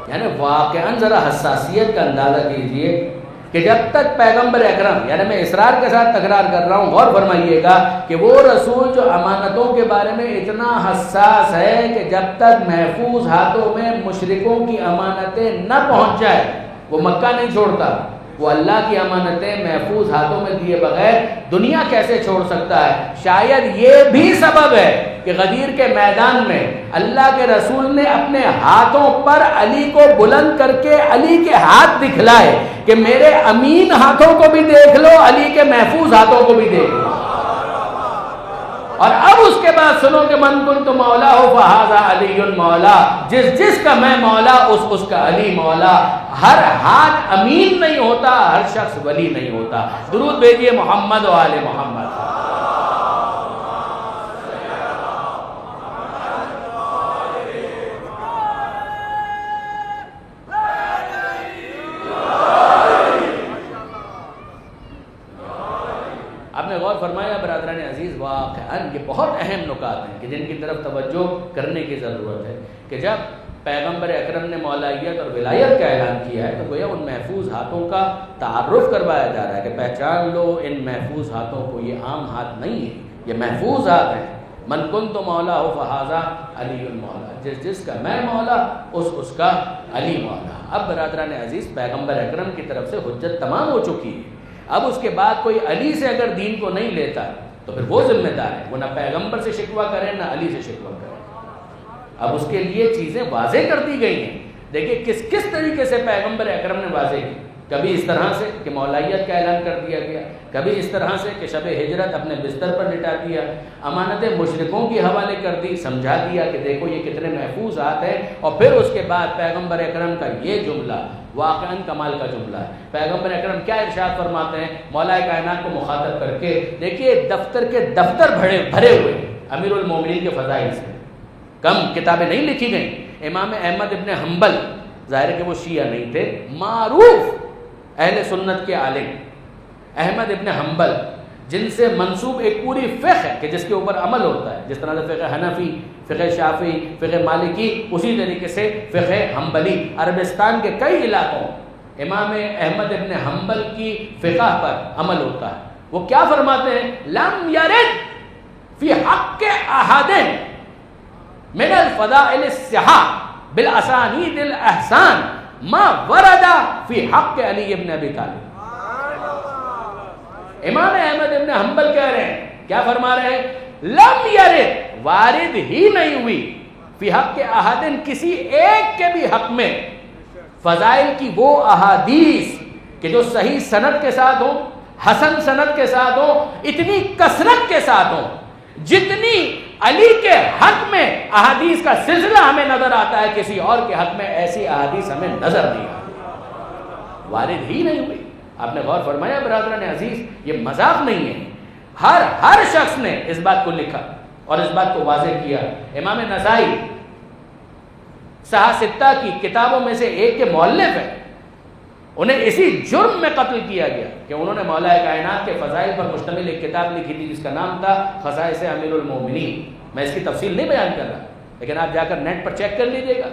Speaker 1: یعنی واقعاً ذرا حساسیت کا اندازہ کیجئے کہ جب تک پیغمبر اکرم، یعنی میں اصرار کے ساتھ تکرار کر رہا ہوں، غور فرمائیے گا کہ وہ رسول جو امانتوں کے بارے میں اتنا حساس ہے کہ جب تک محفوظ ہاتھوں میں مشرکوں کی امانتیں نہ پہنچ جائے وہ مکہ نہیں چھوڑتا۔ وہ اللہ کی امانتیں محفوظ ہاتھوں میں دیے بغیر دنیا کیسے چھوڑ سکتا ہے؟ شاید یہ بھی سبب ہے کہ غدیر کے میدان میں اللہ کے رسول نے اپنے ہاتھوں پر علی کو بلند کر کے علی کے ہاتھ دکھلائے کہ میرے امین ہاتھوں کو بھی دیکھ لو، علی کے محفوظ ہاتھوں کو بھی دیکھ لو۔ اور اب اس کے بعد سنو کہ من کنت مولا ہو فہذا علی مولا، جس کا میں مولا اس کا علی مولا۔ ہر ہاتھ امین نہیں ہوتا، ہر شخص ولی نہیں ہوتا۔ درود بھیجئے محمد و آل محمد۔ آپ نے غور فرمایا برادران عزیز، واقعاً یہ بہت اہم نکات ہیں کہ جن کی طرف توجہ کرنے کی ضرورت ہے کہ جب پیغمبر اکرم نے مولائیت اور ولایت کا اعلان کیا ہے تو گویا ان محفوظ ہاتھوں کا تعارف کروایا جا رہا ہے کہ پہچان لو ان محفوظ ہاتھوں کو، یہ عام ہاتھ نہیں ہے، یہ محفوظ ہاتھ ہیں۔ من کنت مولا ہو فہذا علی مولا، جس کا میں مولا اس کا علی مولا۔ اب برادران عزیز پیغمبر اکرم کی طرف سے حجت تمام ہو چکی ہے۔ اب اس کے بعد کوئی علی سے اگر دین کو نہیں لیتا تو پھر وہ ذمہ دار ہے، وہ نہ پیغمبر سے شکوہ کرے نہ علی سے شکوہ کرے۔ اب اس کے لیے چیزیں واضح کر دی گئی ہیں۔ دیکھیے کس کس طریقے سے پیغمبر اکرم نے واضح کی. کبھی اس طرح سے کہ مولائیت کا اعلان کر دیا گیا، کبھی اس طرح سے کہ شب ہجرت اپنے بستر پر لٹا دیا، امانتیں مشرکوں کی حوالے کر دی، سمجھا دیا کہ دیکھو یہ کتنے محفوظ ہاتھ ہیں. اور پھر اس کے بعد پیغمبر اکرم کا یہ جملہ واقعاً کمال کا جملہ ہے. پیغمبر اکرم کیا ارشاد فرماتے ہیں مولا کائنات کو مخاطب کر کے؟ دیکھیے دفتر کے دفتر بھرے ہوئے امیر المومنین کے فضائل سے. کم کتابیں نہیں لکھی گئیں. امام احمد ابن حنبل، ظاہر ہے کہ وہ شیعہ نہیں تھے، معروف اہل سنت کے عالم احمد ابن حنبل، جن سے منسوب ایک پوری فقہ ہے کہ جس کے اوپر عمل ہوتا ہے، جس طرح سے فقہ حنفی، فقہ شافعی، فقہ مالکی، اسی طریقے سے فقہ حنبلی. عربستان کے کئی علاقوں امام احمد ابن حنبل کی فقہ پر عمل ہوتا ہے. وہ کیا فرماتے ہیں؟ لم یرد فی حق احد من الفضائل الصحاح بالاسانید الاحسان ما ورد فی حق علی ابن ابی طالب. امام احمد ابن حنبل کہہ رہے ہیں، کیا فرما رہے ہیں؟ لم یرد، وارد ہی نہیں ہوئی، فی حق احد، کسی ایک کے بھی حق میں، فضائل کی وہ احادیث کہ جو صحیح سند کے ساتھ ہوں، حسن سند کے ساتھ ہوں، اتنی کثرت کے ساتھ ہوں جتنی علی کے حق میں احادیث کا سلسلہ ہمیں نظر آتا ہے. کسی اور کے حق میں ایسی احادیث ہمیں نظر نہیں آتی، وارد ہی نہیں ہوئی. آپ نے غور فرمایا برادران عزیز، یہ مذاق نہیں ہے. ہر شخص نے اس بات کو لکھا اور اس بات کو واضح کیا. امام نسائی صحاح ستہ کی کتابوں میں سے ایک کے مؤلف ہیں، انہیں اسی جرم میں قتل کیا گیا کہ انہوں نے مولا کائنات کے فضائل پر مشتمل ایک کتاب لکھی تھی جس کا نام تھا خصائص امیر المومنین. میں اس کی تفصیل نہیں بیان کر رہا، لیکن آپ جا کر نیٹ پر چیک کر لیجئے گا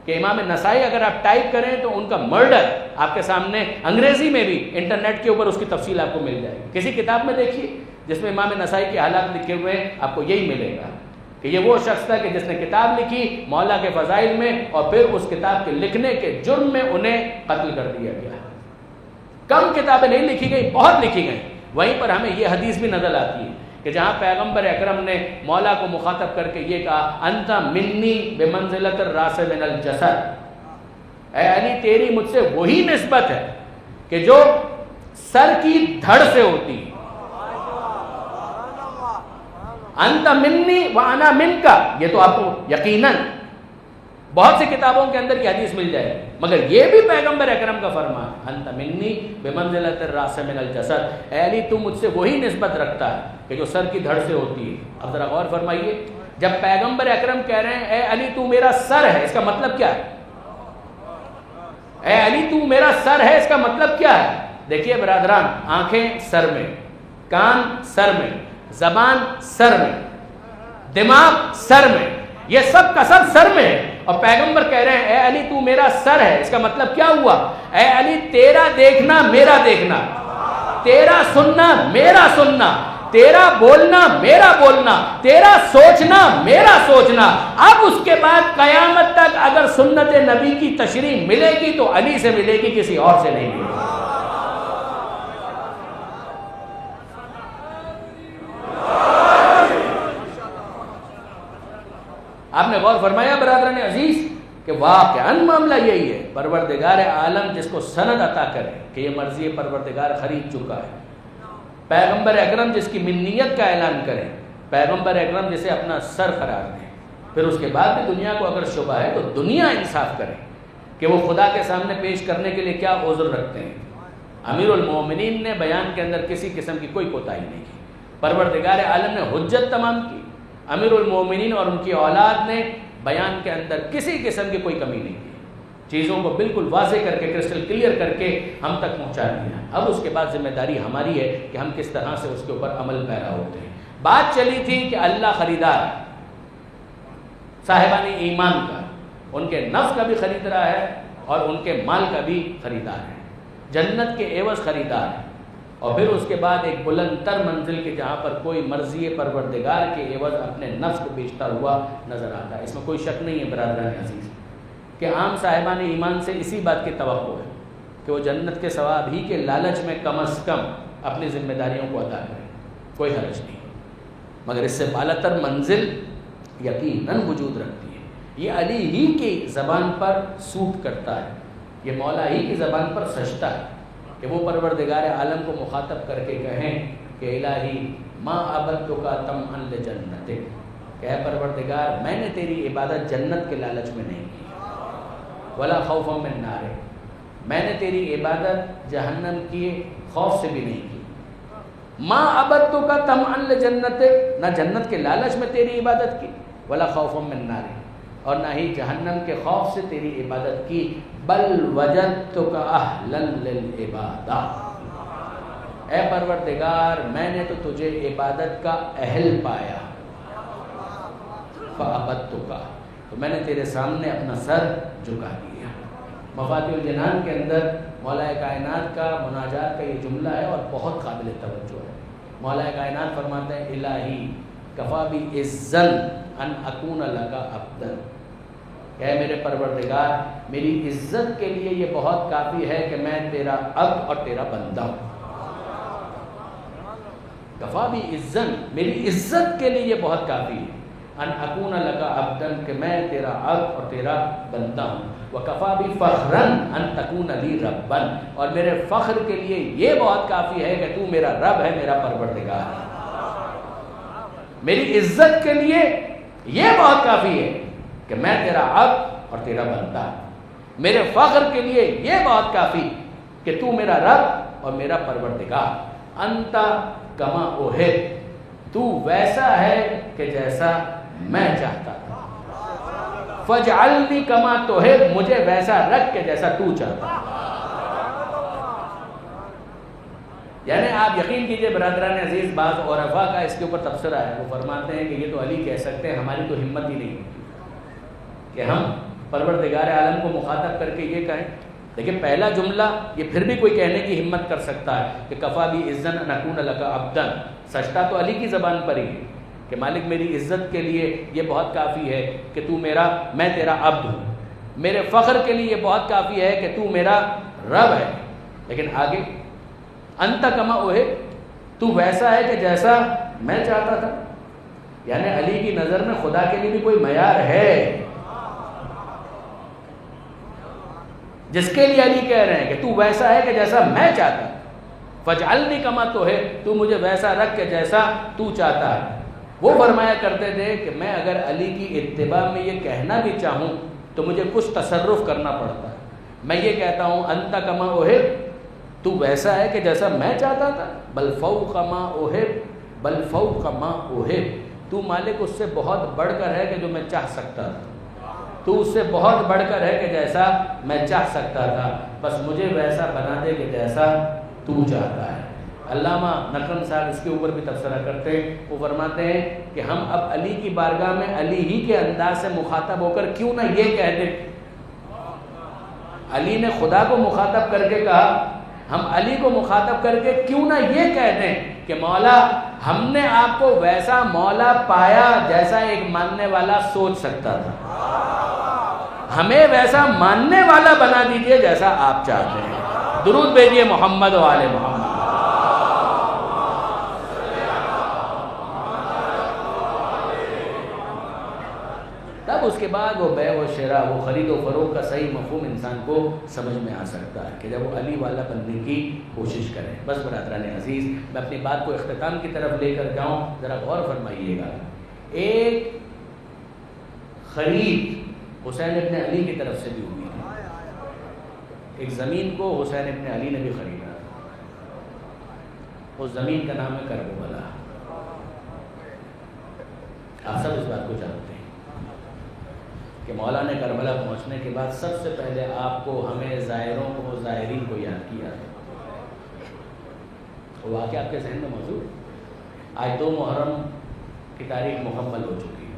Speaker 1: کہ امام نسائی اگر آپ ٹائپ کریں تو ان کا مرڈر آپ کے سامنے انگریزی میں بھی انٹرنیٹ کے اوپر اس کی تفصیل آپ کو مل جائے گی. کسی کتاب میں دیکھیے جس میں امام نسائی کے حالات لکھے ہوئے ہیں، آپ کو یہی ملے گا کہ یہ وہ شخص تھا کہ جس نے کتاب لکھی مولا کے فضائل میں، اور پھر اس کتاب کے لکھنے کے جرم میں انہیں قتل کر دیا گیا. کم کتابیں نہیں لکھی گئی، بہت لکھی گئی. وہیں پر ہمیں یہ حدیث بھی نظر آتی ہے کہ جہاں پیغمبر اکرم نے مولا کو مخاطب کر کے یہ کہا، انت منی بمنزلۃ الراس من الجسد، اے علی تیری مجھ سے وہی نسبت ہے کہ جو سر کی دھڑ سے ہوتی ہے. انت منی وانا منکا، یہ تو آپ کو یقیناً بہت سی کتابوں کے اندر یہ حدیث مل جائے، مگر یہ بھی پیغمبر اکرم کا فرمان، انت منی بمنزلۃ الراس من الجسد، اے علی تو مجھ سے وہی نسبت رکھتا ہے کہ جو سر کی دھڑ سے ہوتی ہے. اب ذرا غور فرمائیے، جب پیغمبر اکرم کہہ رہے ہیں اے علی تو میرا سر ہے، اس کا مطلب کیا ہے؟ اے علی تو میرا سر ہے، اس کا مطلب کیا ہے؟ دیکھیے برادران، آنکھیں سر میں، کان سر میں، زبان سر میں، دماغ سر میں، یہ سب کا سب سر میں ہے. اور پیغمبر کہہ رہے ہیں اے علی تو میرا سر ہے، اس کا مطلب کیا ہوا؟ اے علی تیرا دیکھنا میرا دیکھنا، تیرا سننا میرا سننا، تیرا بولنا میرا بولنا، تیرا سوچنا میرا سوچنا. اب اس کے بعد قیامت تک اگر سنت نبی کی تشریح ملے گی تو علی سے ملے گی، کسی اور سے نہیں ملے گی. آپ نے غور فرمایا برادران عزیز کہ واقعاً معاملہ یہی ہے. پروردگار عالم جس کو سند عطا کرے کہ یہ مرضی پروردگار خرید چکا ہے، پیغمبر اکرم جس کی منیت کا اعلان کرے، پیغمبر اکرم جسے اپنا سر قرار دے، پھر اس کے بعد بھی دنیا کو اگر شبہ ہے تو دنیا انصاف کرے کہ وہ خدا کے سامنے پیش کرنے کے لیے کیا عذر رکھتے ہیں. امیر المومنین نے بیان کے اندر کسی قسم کی کوئی کوتاہی نہیں کی. پروردگار عالم نے حجت تمام کی. امیر المومنین اور ان کی اولاد نے بیان کے اندر کسی قسم کی کوئی کمی نہیں کی. چیزوں کو بالکل واضح کر کے، کرسٹل کلیئر کر کے ہم تک پہنچا دیا. اب اس کے بعد ذمہ داری ہماری ہے کہ ہم کس طرح سے اس کے اوپر عمل پیرا ہوتے ہیں. بات چلی تھی کہ اللہ خریدار ہے صاحبان ایمان کا، ان کے نفس کا بھی خرید رہا ہے اور ان کے مال کا بھی خریدار ہے، جنت کے عوض خریدار ہے. اور پھر اس کے بعد ایک بلند تر منزل کے جہاں پر کوئی مرضی پروردگار کے عوض اپنے نفس کو بیچتا ہوا نظر آتا ہے. اس میں کوئی شک نہیں ہے برادران عزیز کہ عام صاحبان ایمان سے اسی بات کی توقع ہے کہ وہ جنت کے ثواب ہی کے لالچ میں کم از کم اپنی ذمہ داریوں کو ادا کریں، کوئی حرج نہیں. مگر اس سے بالا تر منزل یقیناً وجود رکھتی ہے یہ علی ہی کی زبان پر سوٹ کرتا ہے، یہ مولا ہی کی زبان پر سجتا ہے کہ وہ پروردگار عالم کو مخاطب کر کے کہیں کہ الہی ما عبدتک طمعا لجنتک، کہ اے پروردگار میں نے تیری عبادت جنت کے لالچ میں نہیں کی، ولا خوفا من نار، میں نے تیری عبادت جہنم کی خوف سے بھی نہیں کی، ما عبدتک طمعا لجنتک، نہ جنت کے لالچ میں تیری عبادت کی، ولا خوفا من نار، اور نہ ہی جہنم کے خوف سے تیری عبادت کی، بل وجدتک اہلا للعبادہ، اے پروردگار میں نے تو تجھے عبادت کا اہل پایا، فعبدتک، تو میں نے تیرے سامنے اپنا سر جھکا دیا۔ مفاتیح الجنان کے اندر مولا کائنات کا مناجات کا یہ جملہ ہے اور بہت قابل توجہ ہے۔ مولا کائنات فرماتے ہیں الہی کفا بی عزا ان اکون لک عبدا، کہ اے میرے پروردگار میری عزت کے لیے یہ بہت کافی ہے کہ میں تیرا عبد اور تیرا بندہ ہوں۔ کفا بی عزا، میری عزت کے لیے یہ بہت کافی ہے، ان اکون لک عبدا، کہ میں تیرا عبد اور تیرا بندہ ہوں، وکفا بی فخرا ان تکون لی ربا، اور میرے فخر کے لیے یہ بہت کافی ہے کہ تو میرا رب ہے، میرا پروردگار ہے۔ میری عزت کے لیے یہ بہت کافی ہے کہ میں تیرا عبد اور تیرا بندہ ہوں، میرے فخر کے لیے یہ بہت کافی کہ تو میرا رب اور میرا پروردگار، انت کما احب، تو ویسا ہے کہ جیسا میں چاہتا تھا، فاجعلنی کما تحب، مجھے ویسا رکھ کے جیسا تو چاہتا۔ یعنی آپ یقین کیجئے برادران عزیز، بعض عرفاء کا اس کے اوپر تبصرہ ہے، وہ فرماتے ہیں کہ یہ تو علی کہہ سکتے ہیں، ہماری تو ہمت ہی نہیں کہ ہم پروردگار عالم کو مخاطب کر کے یہ کہیں۔ لیکن پہلا جملہ یہ پھر بھی کوئی کہنے کی ہمت کر سکتا ہے کہ کفا بی عزا ان اکون لک عبدا، سجدہ تو علی کی زبان پر ہی ہے کہ مالک میری عزت کے لیے یہ بہت کافی ہے کہ میں تیرا عبد ہوں، میرے فخر کے لیے یہ بہت کافی ہے کہ تو میرا رب ہے۔ لیکن آگے انت کما احب، تو ویسا ہے کہ جیسا میں چاہتا تھا، یعنی علی کی نظر میں خدا کے لیے بھی کوئی معیار ہے جس کے لیے علی کہہ رہے ہیں کہ تو ویسا ہے کہ جیسا میں چاہتا، فاجعلنی کما تحب، تو مجھے ویسا رکھ کے جیسا تو چاہتا ہے۔ وہ فرمایا کرتے تھے کہ میں اگر علی کی اتباع میں یہ کہنا بھی چاہوں تو مجھے کچھ تصرف کرنا پڑتا ہے، میں یہ کہتا ہوں انت کما احب، تو ویسا ہے کہ جیسا میں چاہتا تھا، بل فوق ما احب، بل فوق ما احب، تو مالک اس سے بہت بڑھ کر ہے کہ جو میں چاہ سکتا تھا، تو اس سے بہت بڑھ کر ہے کہ جیسا میں چاہ سکتا تھا، بس مجھے ویسا بنا دے کہ جیسا تو چاہتا ہے۔ علامہ نقم صاحب اس کے اوپر بھی تبصرہ کرتے ہیں، وہ فرماتے ہیں کہ ہم اب علی کی بارگاہ میں علی ہی کے انداز سے مخاطب ہو کر کیوں نہ یہ کہہ دیں، علی نے خدا کو مخاطب کر کے کہا، ہم علی کو مخاطب کر کے کیوں نہ یہ کہہ دیں کہ مولا ہم نے آپ کو ویسا مولا پایا جیسا ایک ماننے والا سوچ سکتا تھا، ہمیں ویسا ماننے والا بنا دیجئے جیسا آپ چاہتے ہیں۔ درود بھیجئے محمد و آل محمد۔ تب اس کے بعد وہ بیع و شراء، وہ خرید و فروخت کا صحیح مفہوم انسان کو سمجھ میں آ سکتا ہے کہ جب وہ علی والا بننے کی کوشش کرے۔ بس برادران عزیز، میں اپنی بات کو اختتام کی طرف لے کر جاؤں، ذرا غور فرمائیے گا۔ ایک خرید حسین ابن علی کی طرف سے بھی ہوئی تھی، ایک زمین کو حسین ابن علی نے بھی خریدا، اس زمین کا نام ہے کربلا۔ آپ سب اس بات کو جانتے ہیں کہ مولا نے کربلا پہنچنے کے بعد سب سے پہلے آپ کو، ہمیں زائروں کو، زائرین کو یاد کیا ہے۔ وہ واقعہ آپ کے ذہن میں موجود؟ آج 2 محرم کی تاریخ مکمل ہو چکی ہے۔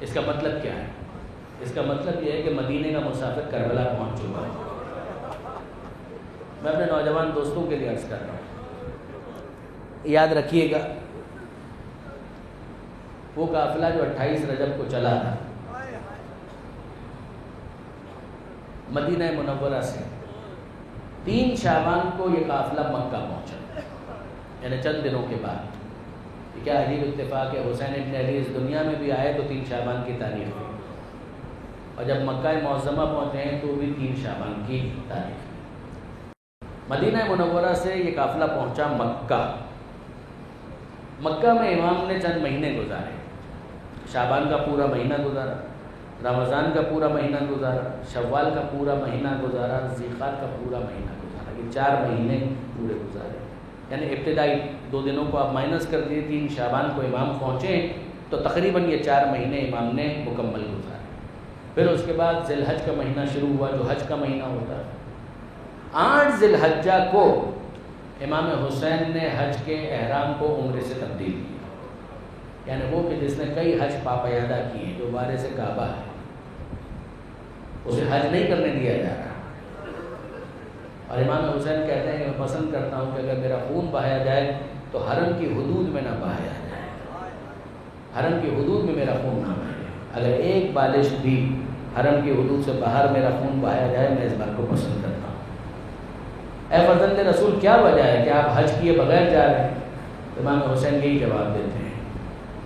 Speaker 1: اس کا مطلب کیا ہے؟ اس کا مطلب یہ ہے کہ مدینے کا مسافر کربلا پہنچ چکا ہے۔ میں اپنے نوجوان دوستوں کے لیے عرض کر رہا ہوں، یاد رکھیے گا وہ قافلہ جو 28 رجب کو چلا تھا مدینہ منورہ سے، 3 شعبان کو یہ قافلہ مکہ پہنچا، یعنی چند دنوں کے بعد۔ کیا عجیب اتفاق ہے، حسین ابن علی اس دنیا میں بھی آئے تو 3 شعبان کی تاریخ ہے، اور جب مکہ معظمہ پہنچے ہیں تو بھی 3 شعبان کی تاریخ ہے۔ مدینہ منورہ سے یہ قافلہ پہنچا مکہ۔ مکہ میں امام نے چند مہینے گزارے، شعبان کا پورا مہینہ گزارا، رمضان کا پورا مہینہ گزارا، شوال کا پورا مہینہ گزارا، ذوالقعدہ کا پورا مہینہ گزارا۔ یہ 4 مہینے پورے گزارے، یعنی ابتدائی 2 دنوں کو آپ مائنس کر دیے، 3 شعبان کو امام پہنچے تو تقریباً یہ 4 مہینے امام نے مکمل گزارے۔ پھر اس کے بعد ذی الحج کا مہینہ شروع ہوا جو حج کا مہینہ ہوتا ہے۔ 8 ذی الحجہ کو امام حسین نے حج کے احرام کو عمرے سے تبدیل کیا، یعنی وہ کہ جس نے کئی حج پاپیادہ کیے، جو وارث کعبہ ہے، اسے حج نہیں کرنے دیا جا رہا۔ اور امام حسین کہتے ہیں کہ میں پسند کرتا ہوں کہ اگر میرا خون بہایا جائے تو حرم کی حدود میں نہ بہایا جائے، حرم کی حدود میں میرا خون نہ بہائے۔ اگر ایک بالش بھی حرم کی حدود سے باہر میرا خون بہایا جائے، میں اس بات کو پسند کرتا ہوں۔ اے فرزند رسول، کیا وجہ ہے کہ آپ حج کیے بغیر جا رہے ہیں؟ امام حسین یہی جواب دیتے ہیں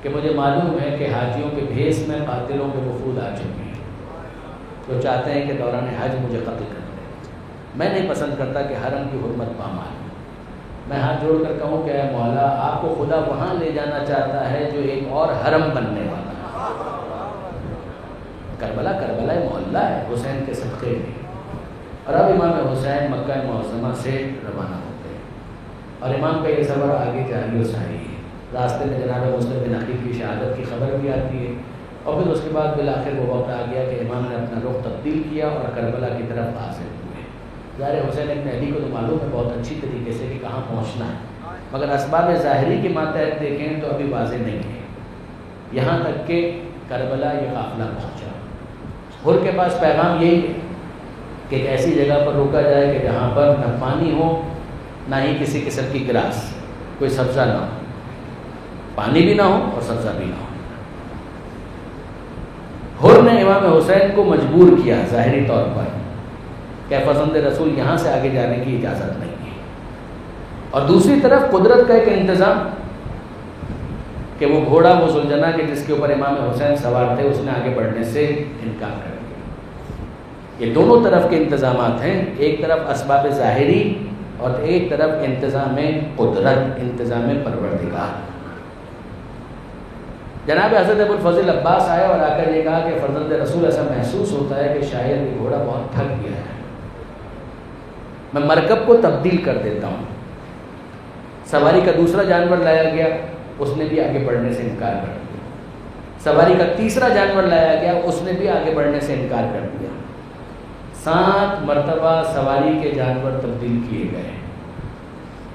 Speaker 1: کہ مجھے معلوم ہے کہ حاجیوں کے بھیس میں قاتلوں کے وفود آ چکے ہیں، جو چاہتے ہیں کہ دوران حج مجھے قتل کر دیں۔ میں نہیں پسند کرتا کہ حرم کی حرمت پامال۔ میں ہاتھ جوڑ کر کہوں کہ اے مولا، آپ کو خدا وہاں لے جانا چاہتا ہے جو ایک اور حرم بننے والا ہے۔ کربلا محلہ ہے حسین کے صدقے میں۔ اور اب امام حسین مکہ معظمہ سے روانہ ہوتے ہیں، اور امام کا یہ سفر آگے جاری و ساری ہے۔ راستے میں جناب مسلم بن عقیل کی شہادت کی خبر بھی آتی ہے، اور پھر اس کے بعد بالآخر وہ وقت آ گیا کہ امام نے اپنا رخ تبدیل کیا اور کربلا کی طرف حاصل ہوئے۔ ظاہر حسین ابن علی کو تو معلوم ہے بہت اچھی طریقے سے کہ کہاں پہنچنا ہے، مگر اسباب ظاہری کے ماتحت دیکھیں تو ابھی واضح نہیں ہے، یہاں تک کہ کربلا یہ قافلہ پہنچا۔ حر کے پاس پیغام یہی ہے کہ ایک ایسی جگہ پر روکا جائے کہ جہاں پر نہ پانی ہو نہ ہی کسی قسم کی گراس، کوئی سبزہ نہ ہو، پانی بھی نہ ہو اور سبزہ بھی نہ ہو۔ حر نے امام حسین کو مجبور کیا ظاہری طور پر کہ فرزند رسول یہاں سے آگے جانے کی اجازت نہیں ہے، اور دوسری طرف قدرت کا ایک انتظام کہ وہ گھوڑا وہ ذوالجناح کے جس کے اوپر امام حسین سوار تھے، اس نے آگے بڑھنے سے انکار کر دیا۔ یہ دونوں طرف کے انتظامات ہیں، ایک طرف اسباب ظاہری اور ایک طرف انتظام قدرت، انتظام پروردگار۔ جناب حضرت ابو الفضل عباس آئے اور آ کر یہ کہا کہ فرزند رسول ایسا محسوس ہوتا ہے کہ شاید یہ گھوڑا بہت تھک گیا ہے، میں مرکب کو تبدیل کر دیتا ہوں۔ سواری کا دوسرا جانور لایا گیا، اس نے بھی آگے بڑھنے سے انکار کر دیا۔ سواری کا تیسرا جانور لایا گیا، اس نے بھی آگے بڑھنے سے انکار کر دیا۔ 7 مرتبہ سواری کے جانور تبدیل کیے گئے،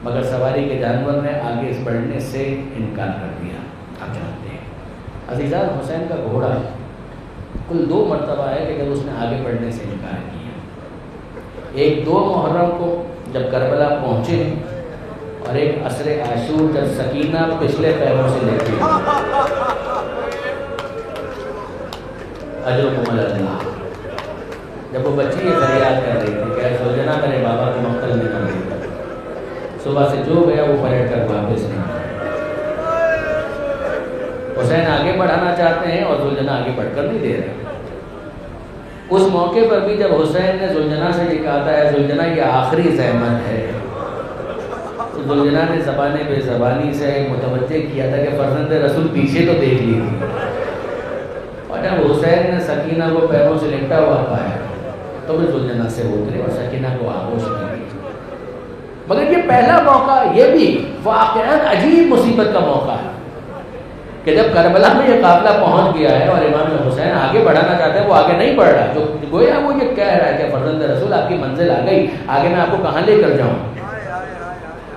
Speaker 1: مگر سواری کے جانور نے آگے بڑھنے سے انکار کر دیا۔ آپ جانتے ہیں عزیزان، حسین کا گھوڑا کل 2 مرتبہ ہے کہ جب اس نے آگے بڑھنے سے انکار کیا۔ ایک 2 محرم کو جب کربلا پہنچے، اور ایک عصر عاشور جب سکینہ پچھلے پیروں سے لیتی ہے، اجرکم اللہ، جب وہ بچی یہ فریاد کر رہی تھی کہ ذوالجناح میرے بابا کے مقتل میں نہ گئی، صبح سے جو گیا وہ پلٹ کر واپس نہیں آیا۔ حسین آگے بڑھانا چاہتے ہیں اور ذوالجناح آگے بڑھ کر نہیں دے رہے۔ اس موقع پر بھی جب حسین نے ذوالجناح سے یہ کہا تھا ذوالجناح یہ آخری زحمت ہے، تو ذوالجناح نے زبان بے زبانی سے متوجہ کیا تھا کہ فرزند رسول پیچھے تو دیکھ لیجیے، اور جب حسین نے سکینہ کو پیروں سے لپٹا ہوا پایا تو وہ ذوالجناح سے اترے اور سکینہ کو آغوش کر لیا۔ مگر یہ پہلا موقع، یہ بھی واقعاً عجیب مصیبت کا موقع ہے کہ جب کربلا میں یہ قافلہ پہنچ گیا ہے اور امام حسین آگے بڑھانا چاہتے ہیں، وہ آگے نہیں بڑھ رہا، جو گویا وہ یہ کہہ رہا ہے کہ فرزند رسول آپ کی منزل آ گئی، آگے میں آپ کو کہاں لے کر جاؤں۔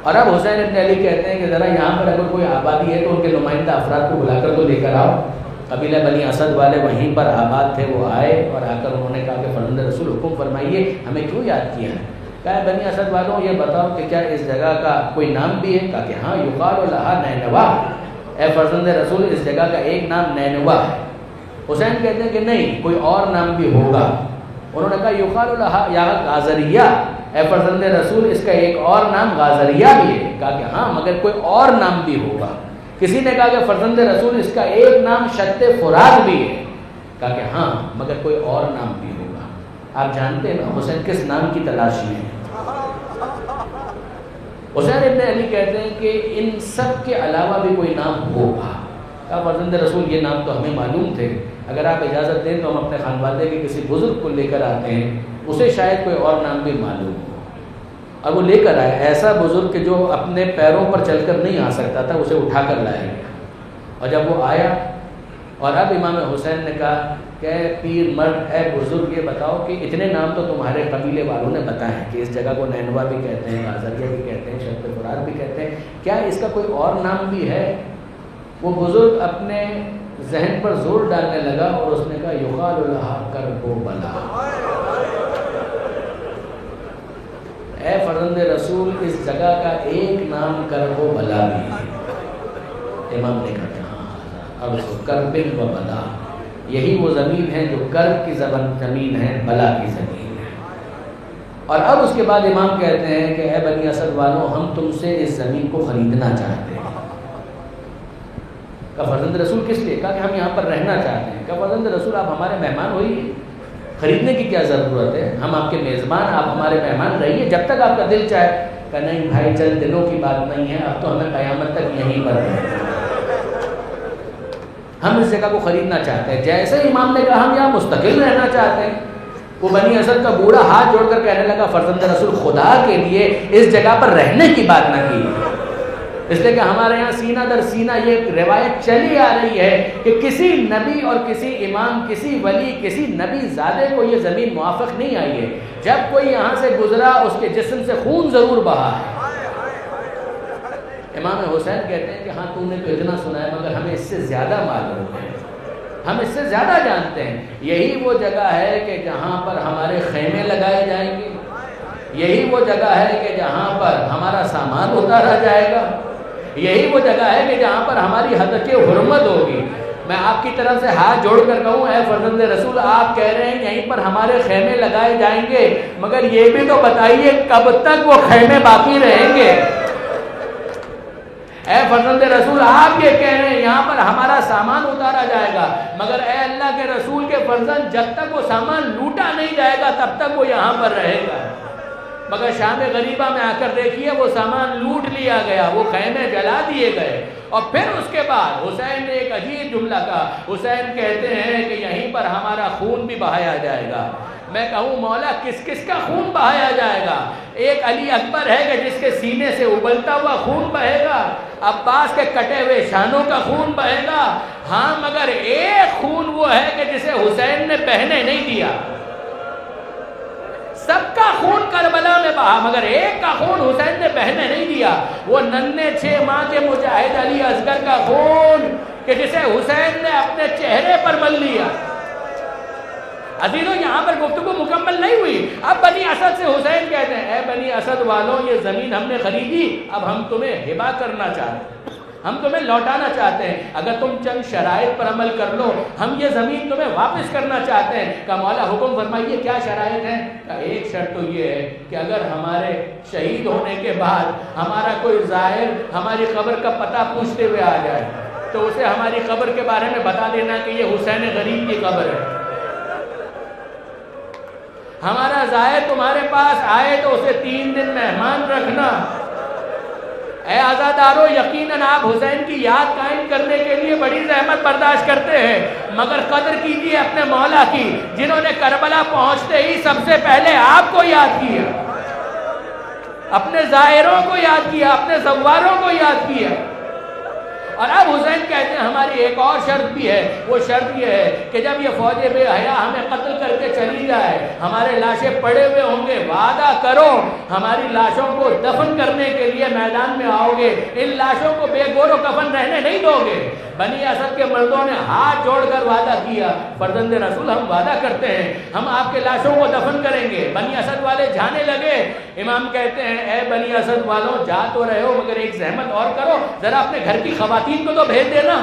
Speaker 1: اور اب حسین ابن علی کہتے ہیں کہ ذرا یہاں پر اگر کوئی آبادی ہے تو ان کے نمائندہ افراد کو بلا کر تو لے کر آؤ۔ قبیلہ بنی اسد والے وہیں پر آباد تھے، وہ آئے اور آ کر انہوں نے کہا کہ فرزند رسول حکم فرمائیے، ہمیں کیوں یاد کیا ہے؟ کہا بنی اسد والوں یہ بتاؤ کہ کیا اس جگہ کا کوئی نام بھی ہے؟ کہا کہ ہاں، یقال لہا نینوا، اے فرزند رسول اس جگہ کا ایک نام نینوا ہے۔ حسین کہتے ہیں کہ نہیں، کوئی اور نام بھی ہوگا۔ انہوں نے کہا یقال لہا یا غازریہ، اے فرزند رسول اس کا ایک اور نام غازریہ بھی ہے۔ کہا کہ ہاں، مگر کوئی اور نام بھی ہوگا۔ کسی نے کہا کہ فرزند رسول اس کا ایک نام شط فرات بھی ہے، کہا کہ ہاں مگر کوئی اور نام بھی ہوگا۔ آپ جانتے ہیں نا حسین کس نام کی تلاش میں ہے؟ حسین ابن علی کہتے ہیں کہ ان سب کے علاوہ بھی کوئی نام ہوگا۔ کہا فرزند رسول یہ نام تو ہمیں معلوم تھے، اگر آپ اجازت دیں تو ہم اپنے خانوادے کے کسی بزرگ کو لے کر آتے ہیں، اسے شاید کوئی اور نام بھی معلوم ہو۔ اور وہ لے کر آئے ایسا بزرگ کہ جو اپنے پیروں پر چل کر نہیں آ سکتا تھا، اسے اٹھا کر لائے گیا۔ اور جب وہ آیا اور اب امام حسین نے کہا کہ پیر مرد اے بزرگ یہ بتاؤ کہ اتنے نام تو تمہارے قبیلے والوں نے بتائے ہیں کہ اس جگہ کو نینوا بھی کہتے ہیں، آزریہ بھی کہتے ہیں، شط فرات بھی کہتے ہیں، کیا اس کا کوئی اور نام بھی ہے؟ وہ بزرگ اپنے ذہن پر زور ڈالنے لگا اور اس نے کہا یقال لہا کربلا، اے فرزند رسول اس جگہ کا ایک نام کربلا بھی ہے۔ امام نے کہا اب کربل و بلا، یہی وہ زمین ہے جو کرب کی زمین ہے، بلا کی زمین ہے۔ اور اب اس کے بعد امام کہتے ہیں کہ اے بنی اسد والوں ہم تم سے اس زمین کو خریدنا چاہتے ہیں۔ کہ فرزند رسول کس لیے؟ کہا کہ ہم یہاں پر رہنا چاہتے ہیں۔ کہ فرزند رسول آپ ہمارے مہمان ہوئیے، خریدنے کی کیا ضرورت ہے، ہم آپ کے میزبان، آپ ہمارے مہمان رہیے جب تک آپ کا دل چاہے۔ کہ نہیں بھائی چند دنوں کی بات نہیں ہے، اب تو ہمیں قیامت تک یہیں پر رہنا، ہم اس جگہ کو خریدنا چاہتے ہیں۔ جیسے امام نے کہا ہم یہاں مستقل رہنا چاہتے ہیں، وہ بنی اسد کا بوڑھا ہاتھ جوڑ کر کہنے لگا فرزند رسول خدا کے لیے اس جگہ پر رہنے کی بات نہ کی، اس لیے کہ ہمارے یہاں سینہ در سینہ یہ روایت چلی آ رہی ہے کہ کسی نبی اور کسی امام، کسی ولی، کسی نبی زادے کو یہ زمین موافق نہیں آئی ہے، جب کوئی یہاں سے گزرا اس کے جسم سے خون ضرور بہا ہے۔ امام حسین کہتے ہیں کہ ہاں تو نے تو اتنا سنا ہے مگر ہمیں اس سے زیادہ معلوم ہے، ہم اس سے زیادہ جانتے ہیں۔ یہی وہ جگہ ہے کہ جہاں پر ہمارے خیمے لگائے جائیں گے، یہی وہ جگہ ہے کہ جہاں پر ہمارا سامان اتارا جائے گا، یہی وہ جگہ ہے کہ جہاں پر ہماری حدت حرمت ہوگی۔ میں آپ کی طرف سے ہاتھ جوڑ کر کہوں اے فرزند رسول آپ کہہ رہے ہیں یہیں پر ہمارے خیمے لگائے جائیں گے، مگر یہ بھی تو بتائیے کب تک وہ خیمے باقی رہیں گے؟ اے فرزند رسول آپ یہ کہہ رہے ہیں یہاں پر ہمارا سامان اتارا جائے گا، مگر اے اللہ کے رسول کے فرزند جب تک وہ سامان لوٹا نہیں جائے گا تب تک وہ یہاں پر رہے گا۔ مگر شام غریبہ میں آ کر دیکھیے وہ سامان لوٹ لیا گیا، وہ خیمے جلا دیے گئے، اور پھر اس کے بعد حسین نے ایک عجیب جملہ کہا، حسین کہتے ہیں کہ یہیں پر ہمارا خون بھی بہایا جائے گا۔ میں کہوں مولا کس کس کا خون بہایا جائے گا؟ ایک علی اکبر ہے کہ جس کے سینے سے ابلتا ہوا خون بہے گا، عباس کے کٹے ہوئے شانوں کا خون بہے گا، ہاں مگر ایک خون وہ ہے کہ جسے حسین نے بہنے نہیں دیا۔ سب کا خون کربلا میں بہا مگر ایک کا خون حسین نے بہنے نہیں دیا، وہ ننھے 6 ماہ کے مجاہد علی اصغر کا خون کہ جسے حسین نے اپنے چہرے پر مل لیا۔ عزیزوں یہاں پر گفتگو مکمل نہیں ہوئی، اب بنی اسد سے حسین کہتے ہیں اے بنی اسد والوں یہ زمین ہم نے خریدی، اب ہم تمہیں ہبہ کرنا چاہتے ہیں، ہم تمہیں لوٹانا چاہتے ہیں، اگر تم چند شرائط پر عمل کر لو ہم یہ زمین تمہیں واپس کرنا چاہتے ہیں۔ کہ مولا حکم فرمائیے کیا شرائط ہیں؟ کہ ایک شرط تو یہ ہے کہ اگر ہمارے شہید ہونے کے بعد ہمارا کوئی زائر ہماری قبر کا پتہ پوچھتے ہوئے آ جائے تو اسے ہماری قبر کے بارے میں بتا دینا کہ یہ حسین غریب کی قبر ہے۔ ہمارا زائر تمہارے پاس آئے تو اسے 3 دن مہمان رکھنا۔ اے آزادارو یقیناً آپ حسین کی یاد قائم کرنے کے لیے بڑی زحمت برداشت کرتے ہیں، مگر قدر کیجیے اپنے مولا کی جنہوں نے کربلا پہنچتے ہی سب سے پہلے آپ کو یاد کیا، اپنے زائروں کو یاد کیا، اپنے زواروں کو یاد کیا۔ اور اب حسین کہتے ہیں ہماری ایک اور شرط بھی ہے، وہ شرط یہ ہے کہ جب یہ فوج بے حیا ہمیں قتل کر کے چلی جائے، ہمارے لاشیں پڑے ہوئے ہوں گے، وعدہ کرو ہماری لاشوں کو دفن کرنے کے لیے میدان میں آؤ گے، ان لاشوں کو بے گور و کفن رہنے نہیں دو گے۔ بنی اسد کے مردوں نے ہاتھ جوڑ کر وعدہ کیا، فرزند رسول ہم وعدہ کرتے ہیں ہم آپ کے لاشوں کو دفن کریں گے۔ بنی اسد والے جانے لگے، امام کہتے ہیں اے بنی اسد والوں جا تو رہے ہو مگر ایک زحمت اور کرو، ذرا اپنے گھر کی خواتین کو تو بھیج دینا۔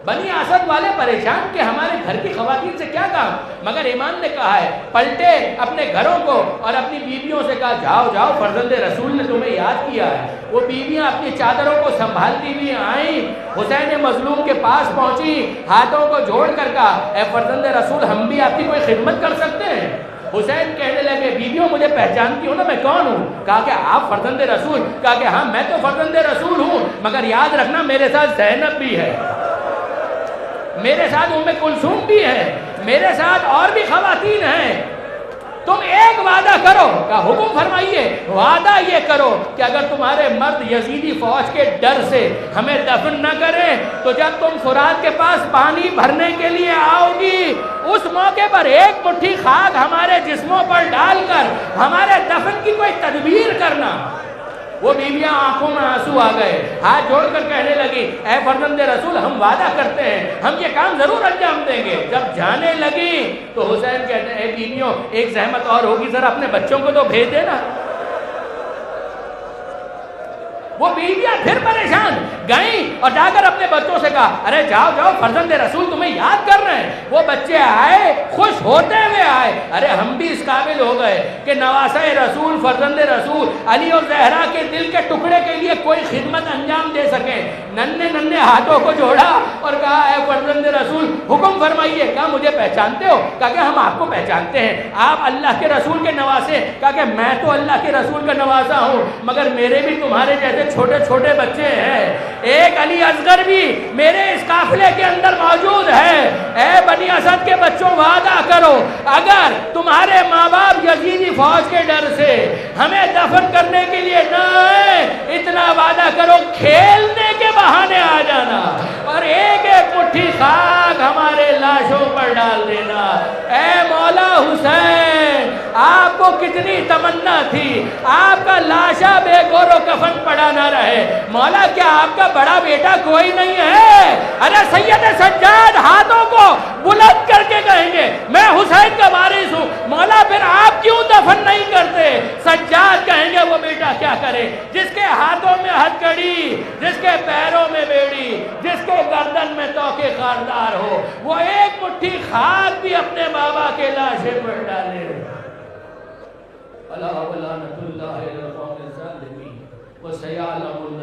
Speaker 1: بنی اسد والے پریشان کہ ہمارے گھر کی خواتین سے کیا کام، مگر ایمان نے کہا ہے، پلٹے اپنے گھروں کو اور اپنی بیویوں سے کہا جاؤ جاؤ فرزند رسول نے تمہیں یاد کیا ہے۔ وہ بیویاں اپنی چادروں کو سنبھالتی ہوئی آئیں، حسین مظلوم کے پاس پہنچی، ہاتھوں کو جوڑ کر کہا اے فرزند رسول ہم بھی آپ کی کوئی خدمت کر سکتے ہیں؟ حسین کہنے لگے بیویوں مجھے پہچانتی ہو نا میں کون ہوں؟ کہا کہ آپ فرزند رسول؟ کہا کہ ہاں میں تو فرزند رسول ہوں، مگر یاد رکھنا میرے ساتھ زینب بھی ہے، میرے ساتھ ام کلثوم بھی ہے، میرے ساتھ اور بھی خواتین ہیں، تم ایک وعدہ کرو۔ کہا حکم فرمائیے۔ وعدہ یہ کرو کہ اگر تمہارے مرد یزیدی فوج کے ڈر سے ہمیں دفن نہ کریں تو جب تم فرات کے پاس پانی بھرنے کے لیے آؤ گی اس موقع پر ایک مٹھی خاک ہمارے جسموں پر ڈال کر ہمارے دفن کی کوئی تدبیر کرنا۔ وہ بیویاں آنکھوں میں آنسو آ گئے، ہاتھ جوڑ کر کہنے لگی اے فرزند رسول ہم وعدہ کرتے ہیں ہم یہ کام ضرور انجام دیں گے۔ جب جانے لگی تو حسین کہتے ہیں اے بیویوں ایک زحمت اور ہوگی، ذرا اپنے بچوں کو تو بھیج دینا۔ وہ بیویاں پھر پریشان گئیں اور جا کر اپنے بچوں سے کہا ارے جاؤ جاؤ فرزند رسول تمہیں یاد کر رہے ہیں۔ وہ بچے آئے خوش ہوتے ہوئے آئے، ارے ہم بھی اس قابل ہو گئے کہ نواسہ رسول فرزند رسول علی اور زہرا کے دل کے ٹکڑے کے لیے کوئی خدمت انجام دے سکیں۔ ننھے ننھے ہاتھوں کو جوڑا اور کہا اے فرزند رسول حکم فرمائیے۔ کہا مجھے پہچانتے ہو؟ کہا کہ ہم آپ کو پہچانتے ہیں، آپ اللہ کے رسول کے نواسے۔ کہا کہ میں تو اللہ کے رسول کا نواسا ہوں مگر میرے بھی تمہارے جیسے چھوٹے چھوٹے بچے ہیں، ایک علی اصغر بھی میرے اس قافلے کے اندر موجود ہے۔ اے بنی اسد کے بچوں وعدہ کرو اگر تمہارے ماں باپ یزیدی فوج کے ڈر سے ہمیں دفن کرنے کے لیے نہ آئے اتنا وعدہ کرو کھیلنے کے بہانے آ جانا اور ایک ایک مٹھی خاک ہمارے لاشوں پر ڈال دینا۔ اے مولا حسین آپ کو کتنی تمنا تھی آپ کا لاشا بے گور و کفن پڑا نہ رہے، مولا کیا آپ کا بڑا بیٹا کوئی نہیں ہے؟ ارے سید سجاد ہاتھوں کو بلند کر کے کہیں گے میں حسین کا وارث ہوں، مولا پھر آپ کیوں دفن نہیں کرتے؟ سجاد کہیں گے وہ بیٹا کیا کرے جس کے ہاتھوں میں ہتھکڑی، جس کے پیروں میں بیڑی، جس کے گردن میں توقے خاردار ہو، وہ ایک مٹھی خاک بھی اپنے بابا کے لاشے پر ڈالے۔ الا ولعنۃ اللہ علی القوم الظالمین وسیعلم اللہ